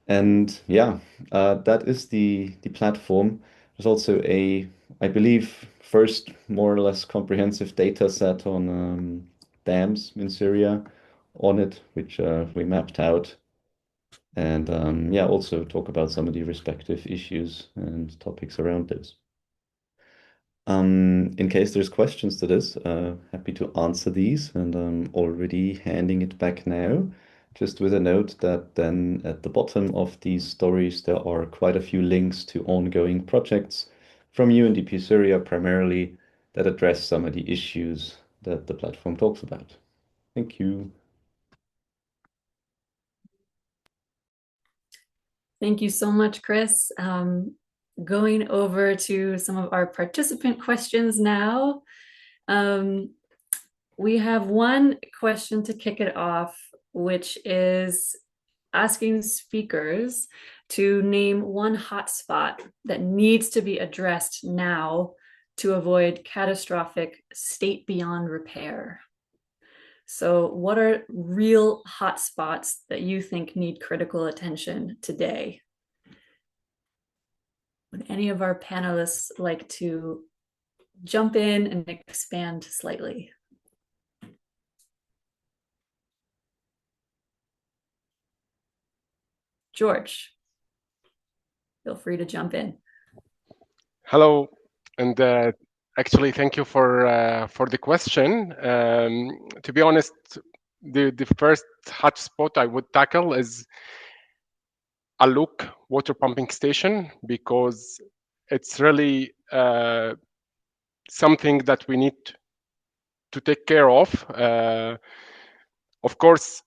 S4: And yeah, that is the platform. There's also I believe, first more or less comprehensive data set on dams in Syria on it, which we mapped out. And also talk about some of the respective issues and topics around those. In case there's questions to this, happy to answer these, and I'm already handing it back now, just with a note that then at the bottom of these stories, there are quite a few links to ongoing projects from UNDP Syria primarily that address some of the issues that the platform talks about. Thank you.
S2: Thank you so much, Chris. Going over to some of our participant questions now. We have one question to kick it off, which is asking speakers to name one hotspot that needs to be addressed now to avoid catastrophic state beyond repair. So what are real hotspots that you think need critical attention today? Would any of our panelists like to jump in and expand slightly? George, feel free to jump in.
S3: Hello, and actually, thank you for the question. To be honest, the first hotspot I would tackle is Aluk water pumping station, because it's really something that we need to take care of. Of course,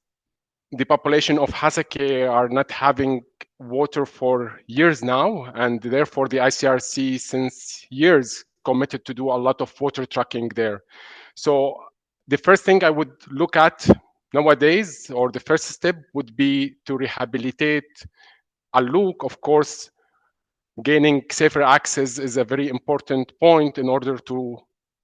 S3: the population of Hasake are not having water for years now, and therefore the ICRC since years committed to do a lot of water trucking there. So the first thing I would look at nowadays, or the first step, would be to rehabilitate Aluk. Of course, gaining safer access is a very important point in order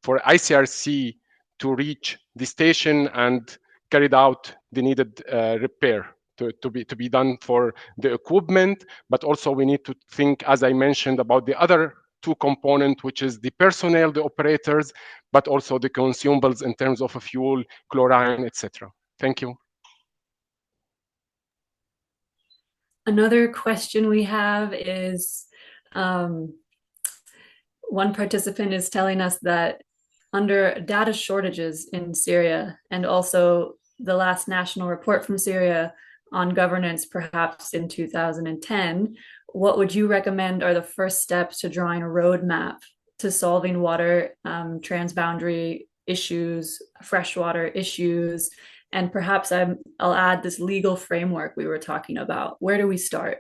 S3: for ICRC to reach the station and carried out the needed repair to be done for the equipment. But also we need to think, as I mentioned, about the other two components, which is the personnel, the operators, but also the consumables in terms of fuel, chlorine, etc. Thank you.
S2: Another question we have is, one participant is telling us that under data shortages in Syria, and also the last national report from Syria on governance, perhaps in 2010, what would you recommend are the first steps to drawing a roadmap to solving water transboundary issues, freshwater issues, and perhaps I'll add this legal framework we were talking about. Where do we start?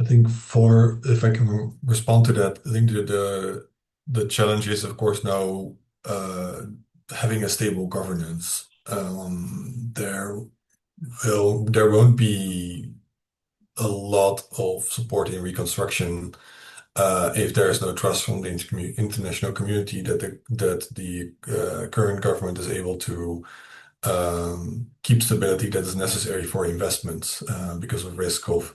S7: I think if I can respond to that, I think the challenge is, of course, now having a stable governance. There won't be a lot of support in reconstruction if there is no trust from the international community that the current government is able to keep stability that is necessary for investments because of risk of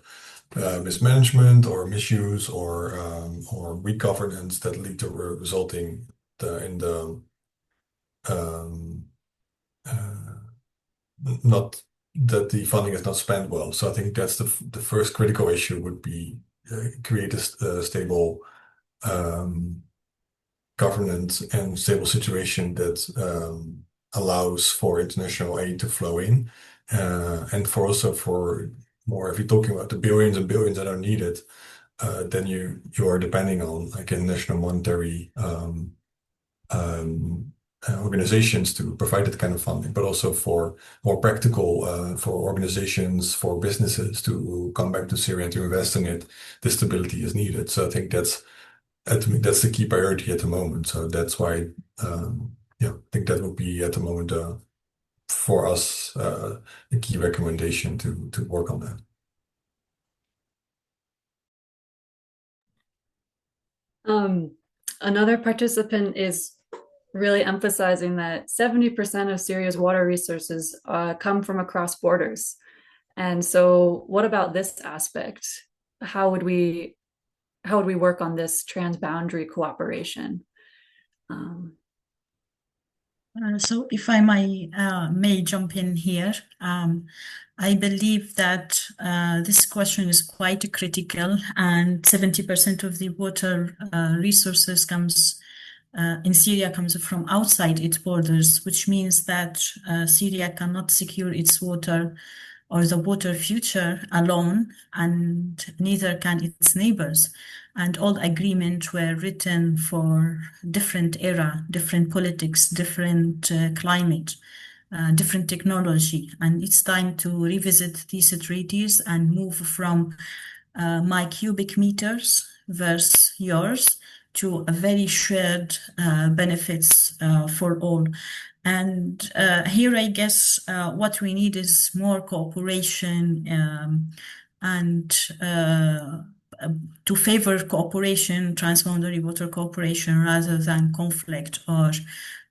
S7: mismanagement or misuse or weak governance that lead to resulting in the not that the funding is not spent well. So I think that's the first critical issue would be create a stable governance and stable situation that allows for international aid to flow in, and also for more, if you're talking about the billions and billions that are needed, then you are depending on like international monetary organizations to provide that kind of funding, but also for more practical, for organizations, for businesses to come back to Syria and to invest in it, the stability is needed. So I think that's the key priority at the moment. So that's why, I think that would be at the moment for us a key recommendation to work on that.
S2: Another participant is really emphasizing that 70% of Syria's water resources come from across borders. And so what about this aspect? How would we work on this transboundary cooperation?
S5: So if I may jump in here, I believe that this question is quite critical, and 70% of the water resources comes in Syria comes from outside its borders, which means that Syria cannot secure its water or the water future alone, and neither can its neighbors. And all agreements were written for different era, different politics, different climate, different technology. And it's time to revisit these treaties and move from my cubic meters versus yours to a very shared benefits for all. And here, I guess, what we need is more cooperation and to favor cooperation, transboundary water cooperation, rather than conflict or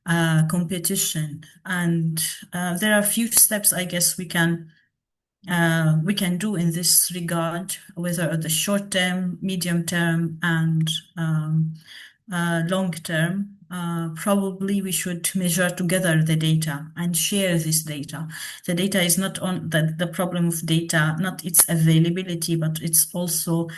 S5: competition. And there are a few steps, I guess, we can do in this regard, whether at the short term, medium term, and long term. Probably we should measure together the data and share this data. The data is not on the problem of data, not its availability, but it's also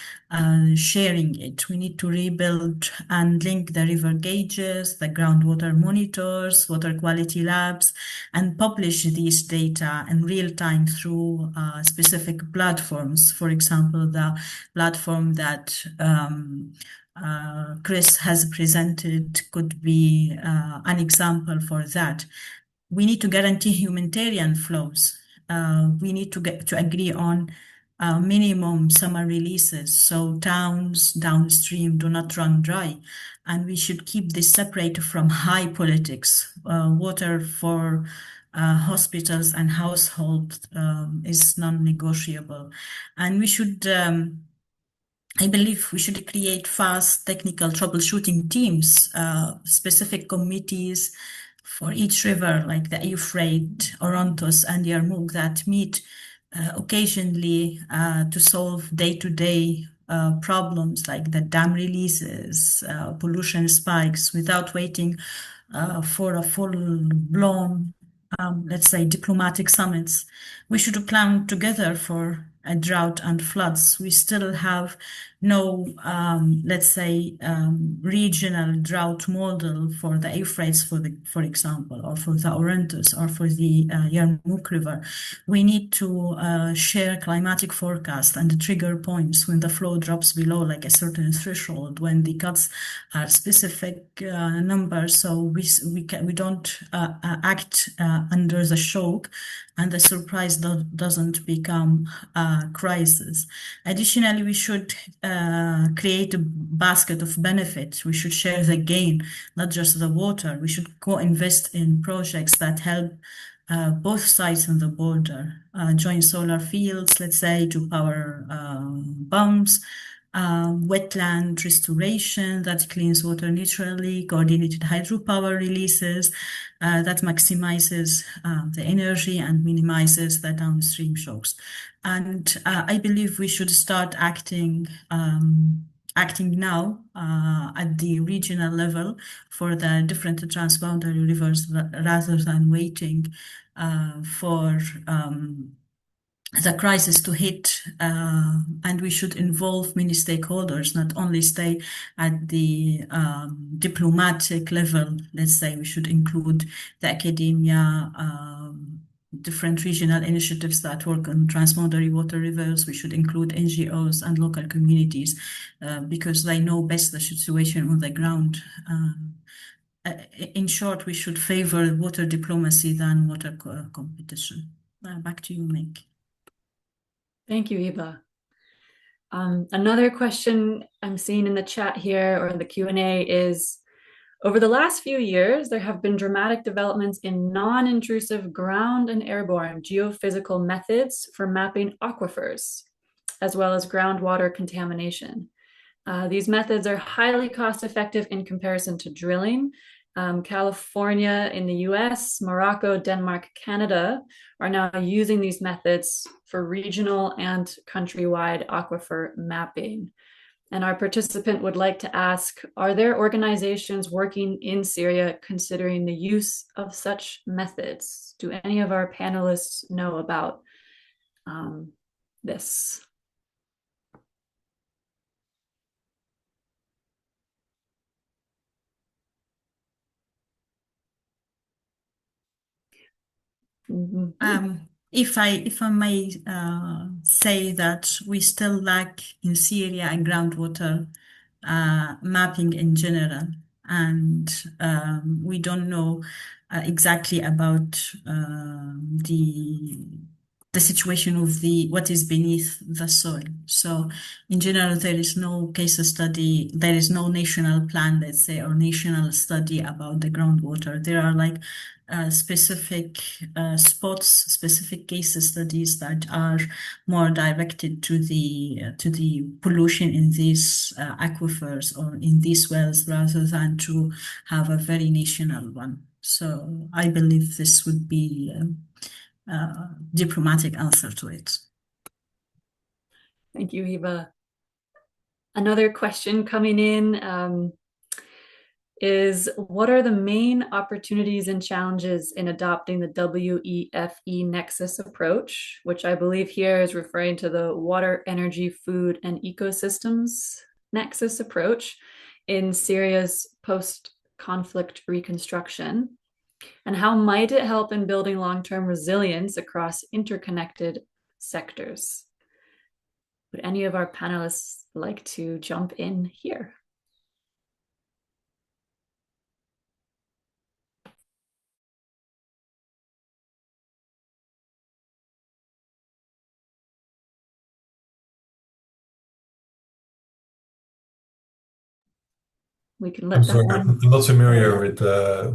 S5: sharing it. We need to rebuild and link the river gauges, the groundwater monitors, water quality labs, and publish these data in real time through specific platforms. For example, the platform that Chris has presented could be an example for that. We need to guarantee humanitarian flows. We need to agree on minimum summer releases, so towns downstream do not run dry. And we should keep this separate from high politics. Water for hospitals and households is non-negotiable. And we should I believe we should create fast technical troubleshooting teams, specific committees for each river, like the Euphrates, Orontes, and Yarmouk, that meet occasionally to solve day-to-day problems like the dam releases, pollution spikes, without waiting for a full-blown, let's say, diplomatic summits. We should plan together for a drought and floods. We still have no, let's say, regional drought model for the Euphrates, for example, or for the Orontes, or for the Yarmouk River. We need to share climatic forecast and trigger points when the flow drops below like a certain threshold, when the cuts are specific numbers, so we don't act under the shock, and the surprise doesn't become a crisis. Additionally, we should create a basket of benefit. We should share the gain, not just the water. We should co-invest in projects that help both sides on the border. Joint solar fields, let's say, to power pumps, wetland restoration that cleans water naturally, coordinated hydropower releases that maximizes the energy and minimizes the downstream shocks. And I believe we should start acting now at the regional level for the different transboundary rivers, rather than waiting for the crisis to hit, and we should involve many stakeholders, not only stay at the diplomatic level. Let's say we should include the academia, different regional initiatives that work on transboundary water rivers. We should include NGOs and local communities because they know best the situation on the ground. In short, we should favor water diplomacy than water competition. Back to you, Meg.
S2: Thank you, Hiba. Another question I'm seeing in the chat here or in the Q&A is, over the last few years, there have been dramatic developments in non-intrusive ground and airborne geophysical methods for mapping aquifers, as well as groundwater contamination. These methods are highly cost-effective in comparison to drilling. California in the US, Morocco, Denmark, Canada are now using these methods for regional and countrywide aquifer mapping. And our participant would like to ask, are there organizations working in Syria considering the use of such methods? Do any of our panelists know about this?
S5: If I may say that we still lack in Syria and groundwater mapping in general, and we don't know exactly about the situation of what is beneath the soil. So in general, there is no case study, there is no national plan, let's say, or national study about the groundwater. There are like specific spots, specific case studies that are more directed to the pollution in these aquifers or in these wells, rather than to have a very national one. So I believe this would be diplomatic answer to it.
S2: Thank you, Hiba. Another question coming in is, what are the main opportunities and challenges in adopting the WEFE Nexus approach, which I believe here is referring to the water, energy, food, and ecosystems Nexus approach in Syria's post-conflict reconstruction? And how might it help in building long-term resilience across interconnected sectors? Would any of our panelists like to jump in here? We can let
S7: I'm
S2: that
S7: sorry,
S2: one.
S7: I'm not familiar with that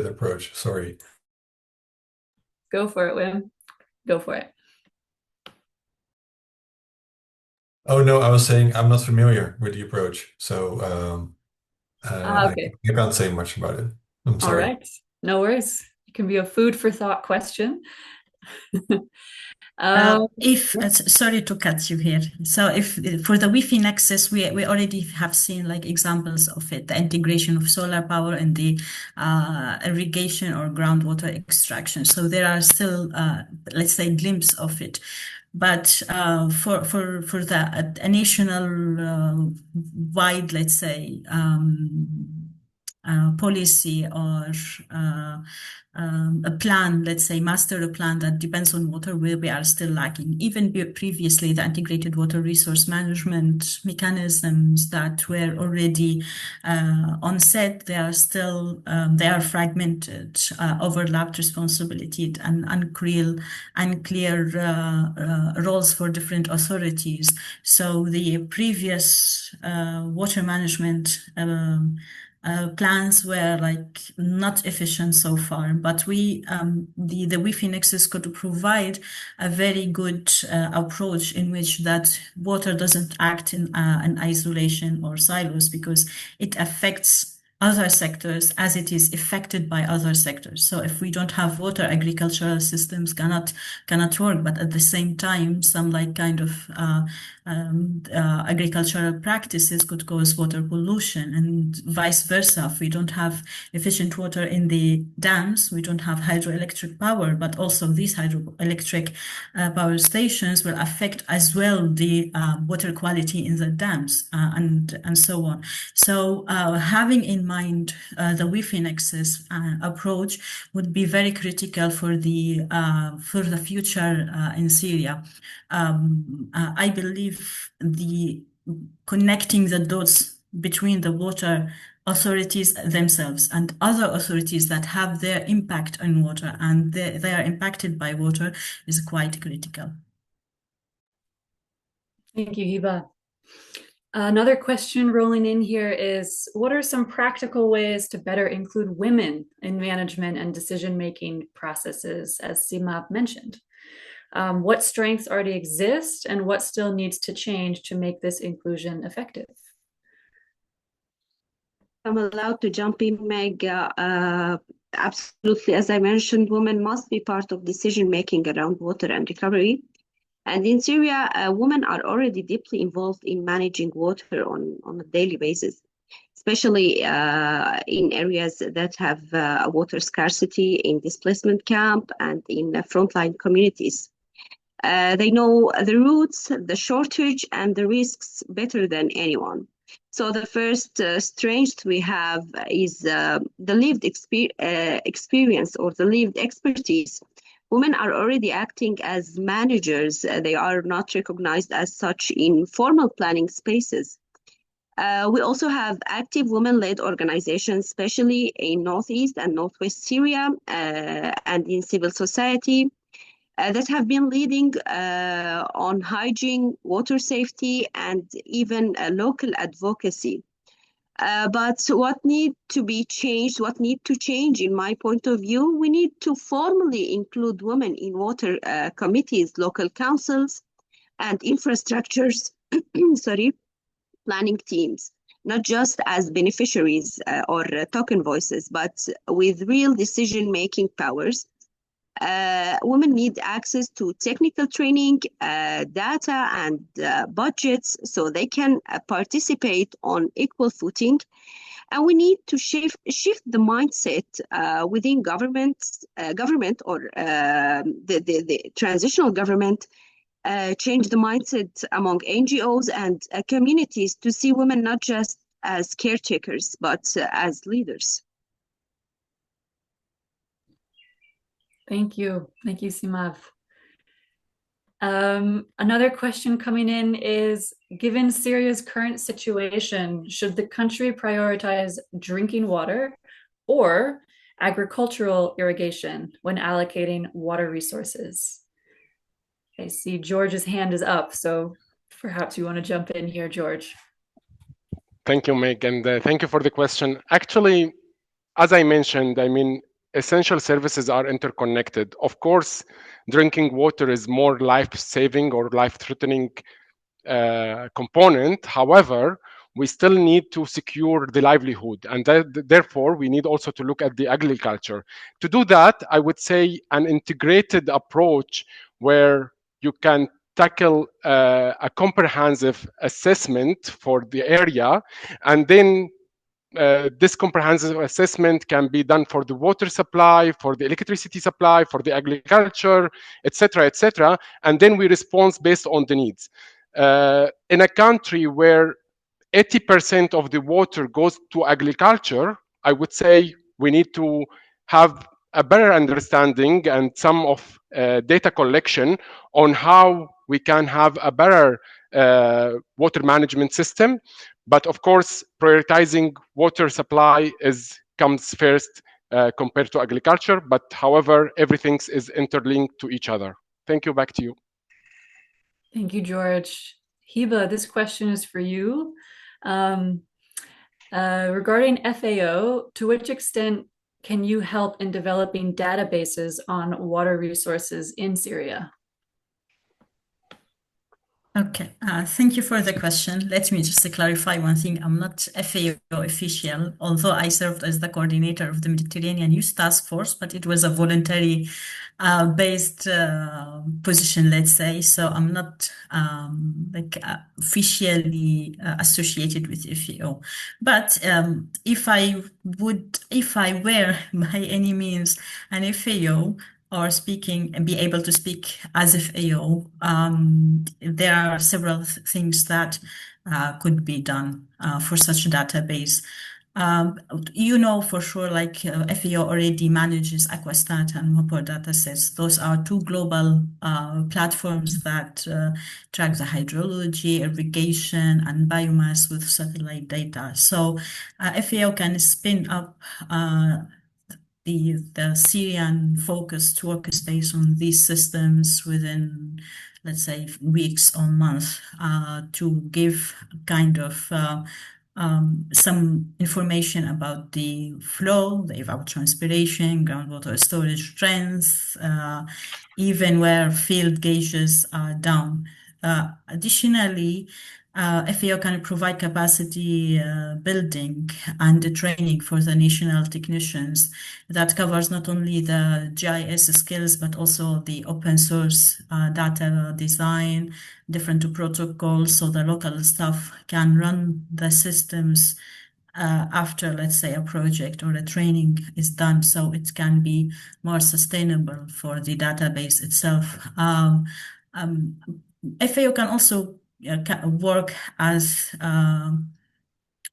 S7: approach. Sorry.
S2: Go for it, Wim. Go for it.
S7: Oh no, I was saying I'm not familiar with the approach, so
S2: Okay.
S7: I can't say much about it. I'm
S2: All
S7: sorry.
S2: right. No worries. It can be a food for thought question.
S5: Sorry to cut you here. So if for the Wi-Fi Nexus, we already have seen like examples of it, the integration of solar power and the irrigation or groundwater extraction. So there are still, let's say, glimpse of it. But for a national wide, let's say, policy or a plan, let's say, master plan that depends on water, where we are still lacking. Even previously, the integrated water resource management mechanisms that were already on set, they are still they are fragmented, overlapped responsibility, and unclear roles for different authorities. So the previous water management plans were like not efficient so far, but the Wi-Fi Nexus could provide a very good approach in which that water doesn't act in isolation or silos, because it affects other sectors as it is affected by other sectors. So if we don't have water, agricultural systems cannot work. But at the same time, some like kind of agricultural practices could cause water pollution, and vice versa. If we don't have efficient water in the dams, we don't have hydroelectric power, but also these hydroelectric power stations will affect as well the water quality in the dams and so on. So having in mind the Wi-Fi Nexus approach would be very critical for the future in Syria. I believe the connecting the dots between the water authorities themselves and other authorities that have their impact on water and they are impacted by water is quite critical.
S2: Thank you, Hiba. Another question rolling in here is, what are some practical ways to better include women in management and decision-making processes, as Simav mentioned? What strengths already exist and what still needs to change to make this inclusion effective?
S6: I'm allowed to jump in, Meg. Absolutely. As I mentioned, women must be part of decision-making around water and recovery. And in Syria, women are already deeply involved in managing water on a daily basis, especially in areas that have water scarcity, in displacement camp and in frontline communities. They know the routes, the shortage, and the risks better than anyone. So the first strength we have is the lived experience or the lived expertise. Women are already acting as managers. They are not recognized as such in formal planning spaces. We also have active women-led organizations, especially in Northeast and Northwest Syria and in civil society, that have been leading on hygiene, water safety, and even local advocacy. But what need to be changed, what need to change in my point of view, we need to formally include women in water committees, local councils, and infrastructures, planning teams, not just as beneficiaries or token voices, but with real decision-making powers. Women need access to technical training, data, and budgets so they can participate on equal footing. And we need to shift the mindset within government or the transitional government, change the mindset among NGOs and communities to see women not just as caretakers, but as leaders.
S2: Thank you. Thank you, Simav. Another question coming in is, given Syria's current situation, should the country prioritize drinking water or agricultural irrigation when allocating water resources? I see George's hand is up, so perhaps you want to jump in here, George.
S3: Thank you, Meg, and thank you for the question. Actually, as I mentioned, essential services are interconnected. Of course, drinking water is more life-saving or life-threatening component. However, we still need to secure the livelihood, and therefore we need also to look at the agriculture. To do that, I would say an integrated approach where you can tackle a comprehensive assessment for the area, and then this comprehensive assessment can be done for the water supply, for the electricity supply, for the agriculture, etc., and then we respond based on the needs. In a country where 80% of the water goes to agriculture, I would say we need to have a better understanding and some of data collection on how we can have a better water management system. But of course, prioritizing water supply comes first compared to agriculture. But however, everything is interlinked to each other. Thank you. Back to you.
S2: Thank you, George. Hiba, this question is for you. Regarding FAO, to which extent can you help in developing databases on water resources in Syria?
S5: Okay, thank you for the question. Let me just clarify one thing. I'm not FAO official, although I served as the coordinator of the Mediterranean Youth Task Force, but it was a voluntary based position, let's say. So I'm not officially associated with FAO. But if I were by any means an FAO, or be able to speak as FAO, there are several things that could be done for such a database. For sure, FAO already manages Aquastat and MOPOR datasets. Those are two global platforms that track the hydrology, irrigation, and biomass with satellite data. So FAO can spin up the Syrian-focused workspace on these systems within, let's say, weeks or months to give kind of some information about the flow, the evapotranspiration, groundwater storage trends, even where field gauges are down. Additionally, FAO can provide capacity building and training for the national technicians that covers not only the GIS skills, but also the open source data design, different protocols, so the local staff can run the systems after, let's say, a project or a training is done, so it can be more sustainable for the database itself. FAO can also work as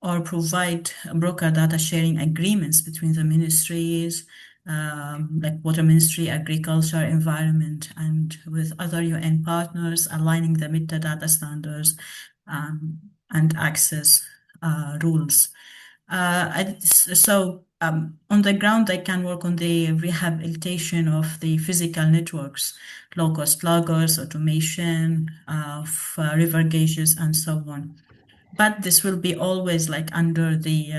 S5: or provide broker data sharing agreements between the ministries, like Water Ministry, Agriculture, Environment, and with other UN partners, aligning the metadata standards and access rules. On the ground, I can work on the rehabilitation of the physical networks, low-cost loggers, automation of river gauges, and so on. But this will be always like under the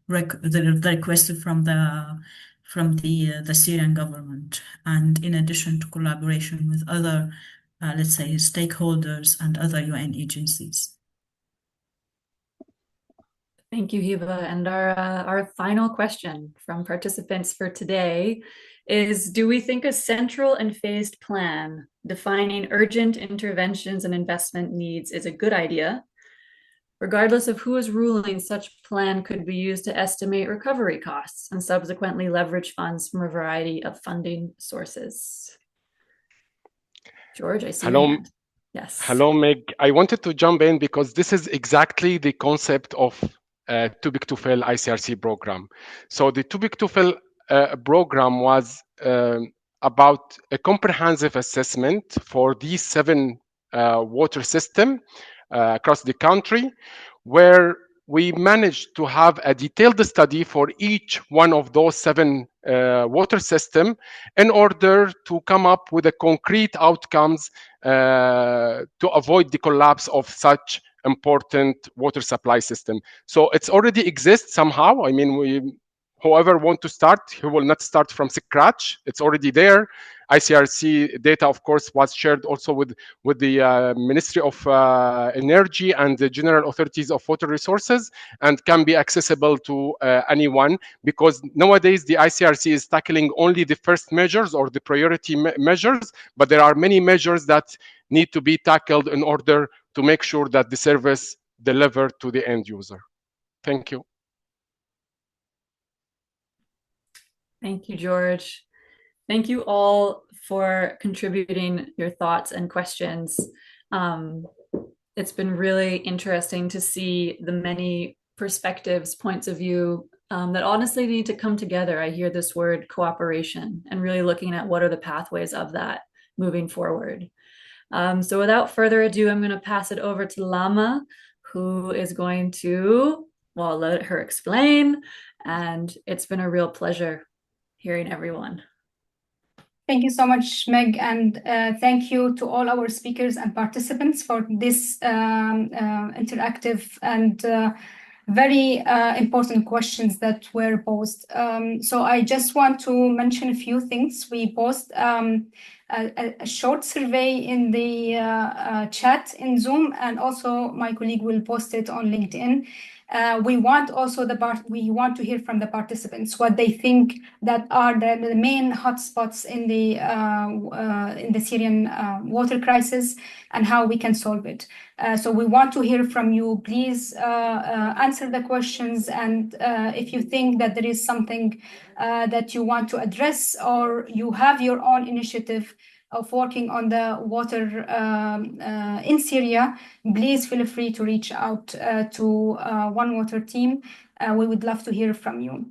S5: request from the Syrian government, and in addition to collaboration with other, let's say, stakeholders and other UN agencies.
S2: Thank you, Hiba. And our final question from participants for today is, do we think a central and phased plan defining urgent interventions and investment needs is a good idea? Regardless of who is ruling, such plan could be used to estimate recovery costs and subsequently leverage funds from a variety of funding sources. George, I see your hand. Yes.
S3: Hello, Meg. I wanted to jump in because this is exactly the concept of Too Big to Fail ICRC program. So the Too Big to Fail program was about a comprehensive assessment for these 7 water systems across the country, where we managed to have a detailed study for each one of those 7 water systems in order to come up with a concrete outcomes to avoid the collapse of such important water supply system. So it's already exists somehow. I mean, whoever want to start, he will not start from scratch. It's already there. ICRC data, of course, was shared also with the Ministry of Energy and the General Authorities of Water Resources, and can be accessible to anyone, because nowadays the ICRC is tackling only the first measures or the priority measures, but there are many measures that need to be tackled in order to make sure that the service delivered to the end user. Thank you.
S2: Thank you, George. Thank you all for contributing your thoughts and questions. It's been really interesting to see the many perspectives, points of view that honestly need to come together. I hear this word cooperation, and really looking at what are the pathways of that moving forward. So without further ado, I'm going to pass it over to Lama, who is going to, well, let her explain. And it's been a real pleasure hearing everyone.
S8: Thank you so much, Meg, and thank you to all our speakers and participants for this interactive and very important questions that were posed. So I just want to mention a few things. We post a short survey in the chat in Zoom, and also my colleague will post it on LinkedIn. We want also we want to hear from the participants what they think that are the main hotspots in the Syrian water crisis and how we can solve it. So we want to hear from you. Please answer the questions, and if you think that there is something that you want to address, or you have your own initiative of working on the water in Syria, please feel free to reach out to Onewater team. We would love to hear from you.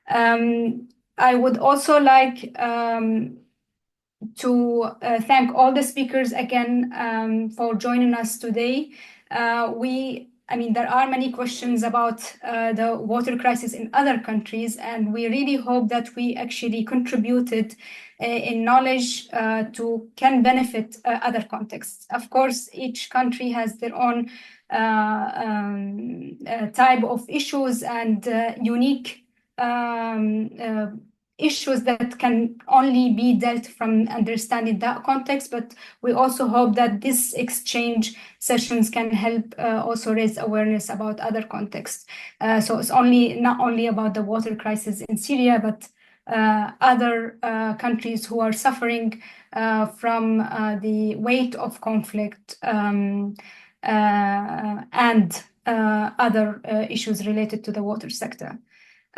S8: I would also like to thank all the speakers again for joining us today. I mean, there are many questions about the water crisis in other countries, and we really hope that we actually contributed in knowledge can benefit other contexts. Of course, each country has their own type of issues and unique issues that can only be dealt from understanding that context, but we also hope that this exchange sessions can help also raise awareness about other contexts. So it's not only about the water crisis in Syria, but other countries who are suffering from the weight of conflict and other issues related to the water sector.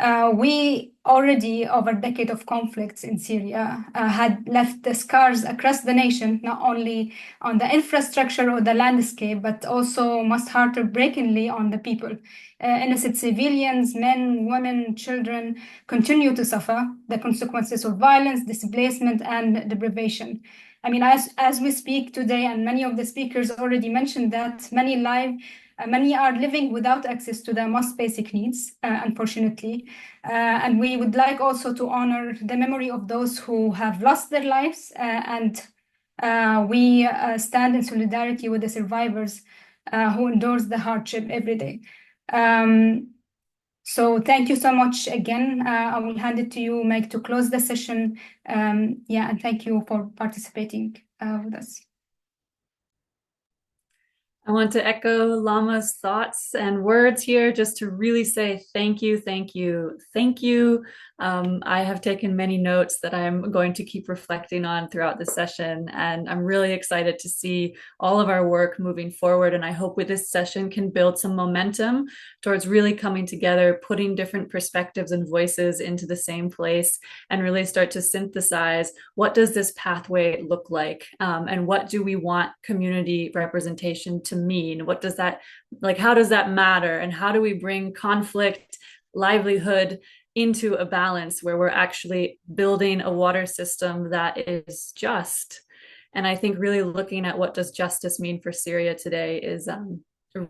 S8: We already, over a decade of conflicts in Syria, had left the scars across the nation, not only on the infrastructure or the landscape, but also most heartbreakingly on the people. Innocent civilians, men, women, children, continue to suffer the consequences of violence, displacement, and deprivation. I mean, as we speak today, and many of the speakers already mentioned that many are living without access to their most basic needs, unfortunately. And we would like also to honor the memory of those who have lost their lives, and we stand in solidarity with the survivors who endures the hardship every day. So thank you so much again. I will hand it to you, Meg, to close the session. And thank you for participating with us.
S2: I want to echo Lama's thoughts and words here, just to really say thank you, thank you, thank you. I have taken many notes that I'm going to keep reflecting on throughout the session, and I'm really excited to see all of our work moving forward. And I hope with this session can build some momentum towards really coming together, putting different perspectives and voices into the same place, and really start to synthesize what does this pathway look like, and what do we want community representation to mean? What does that, like, how does that matter? And how do we bring conflict, livelihood into a balance where we're actually building a water system that is just? And I think really looking at what does justice mean for Syria today is a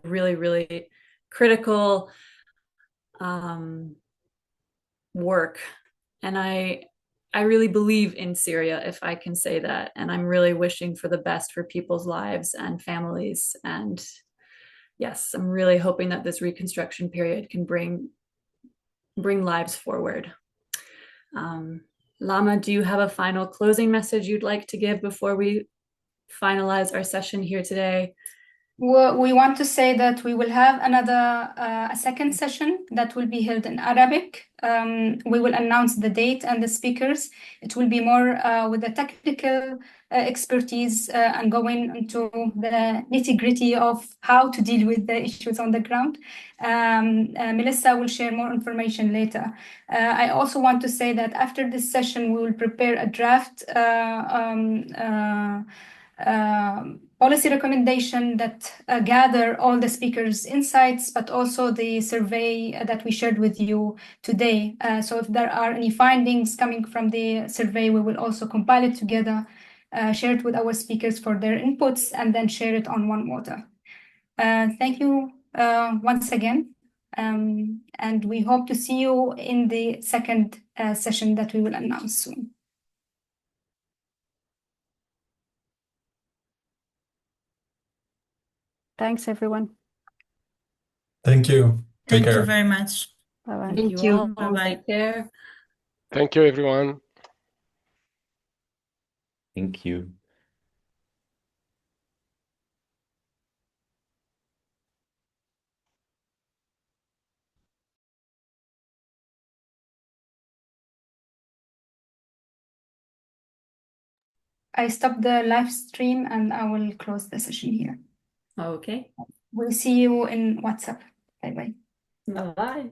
S2: really, really critical work. And I really believe in Syria, if I can say that. And I'm really wishing for the best for people's lives and families. And yes, I'm really hoping that this reconstruction period can bring lives forward. Lama, do you have a final closing message you'd like to give before we finalize our session here today?
S8: We want to say that we will have a second session that will be held in Arabic. We will announce the date and the speakers. It will be more with the technical expertise and going into the nitty-gritty of how to deal with the issues on the ground. Melissa will share more information later. I also want to say that after this session, we will prepare a draft policy recommendation that gather all the speakers' insights, but also the survey that we shared with you today. So if there are any findings coming from the survey, we will also compile it together, share it with our speakers for their inputs, and then share it on Onewater. Thank you once again. And we hope to see you in the second session that we will announce soon.
S1: Thanks, everyone.
S7: Thank you. Take
S5: Thank
S7: care.
S5: you very much.
S1: Bye-bye.
S6: Thank you.
S2: All.
S5: Bye-bye.
S2: Take care.
S3: Thank you, everyone.
S4: Thank you.
S8: I stop the live stream and I will close the session here.
S2: Okay.
S8: We'll see you in WhatsApp. Bye-bye.
S2: Bye-bye.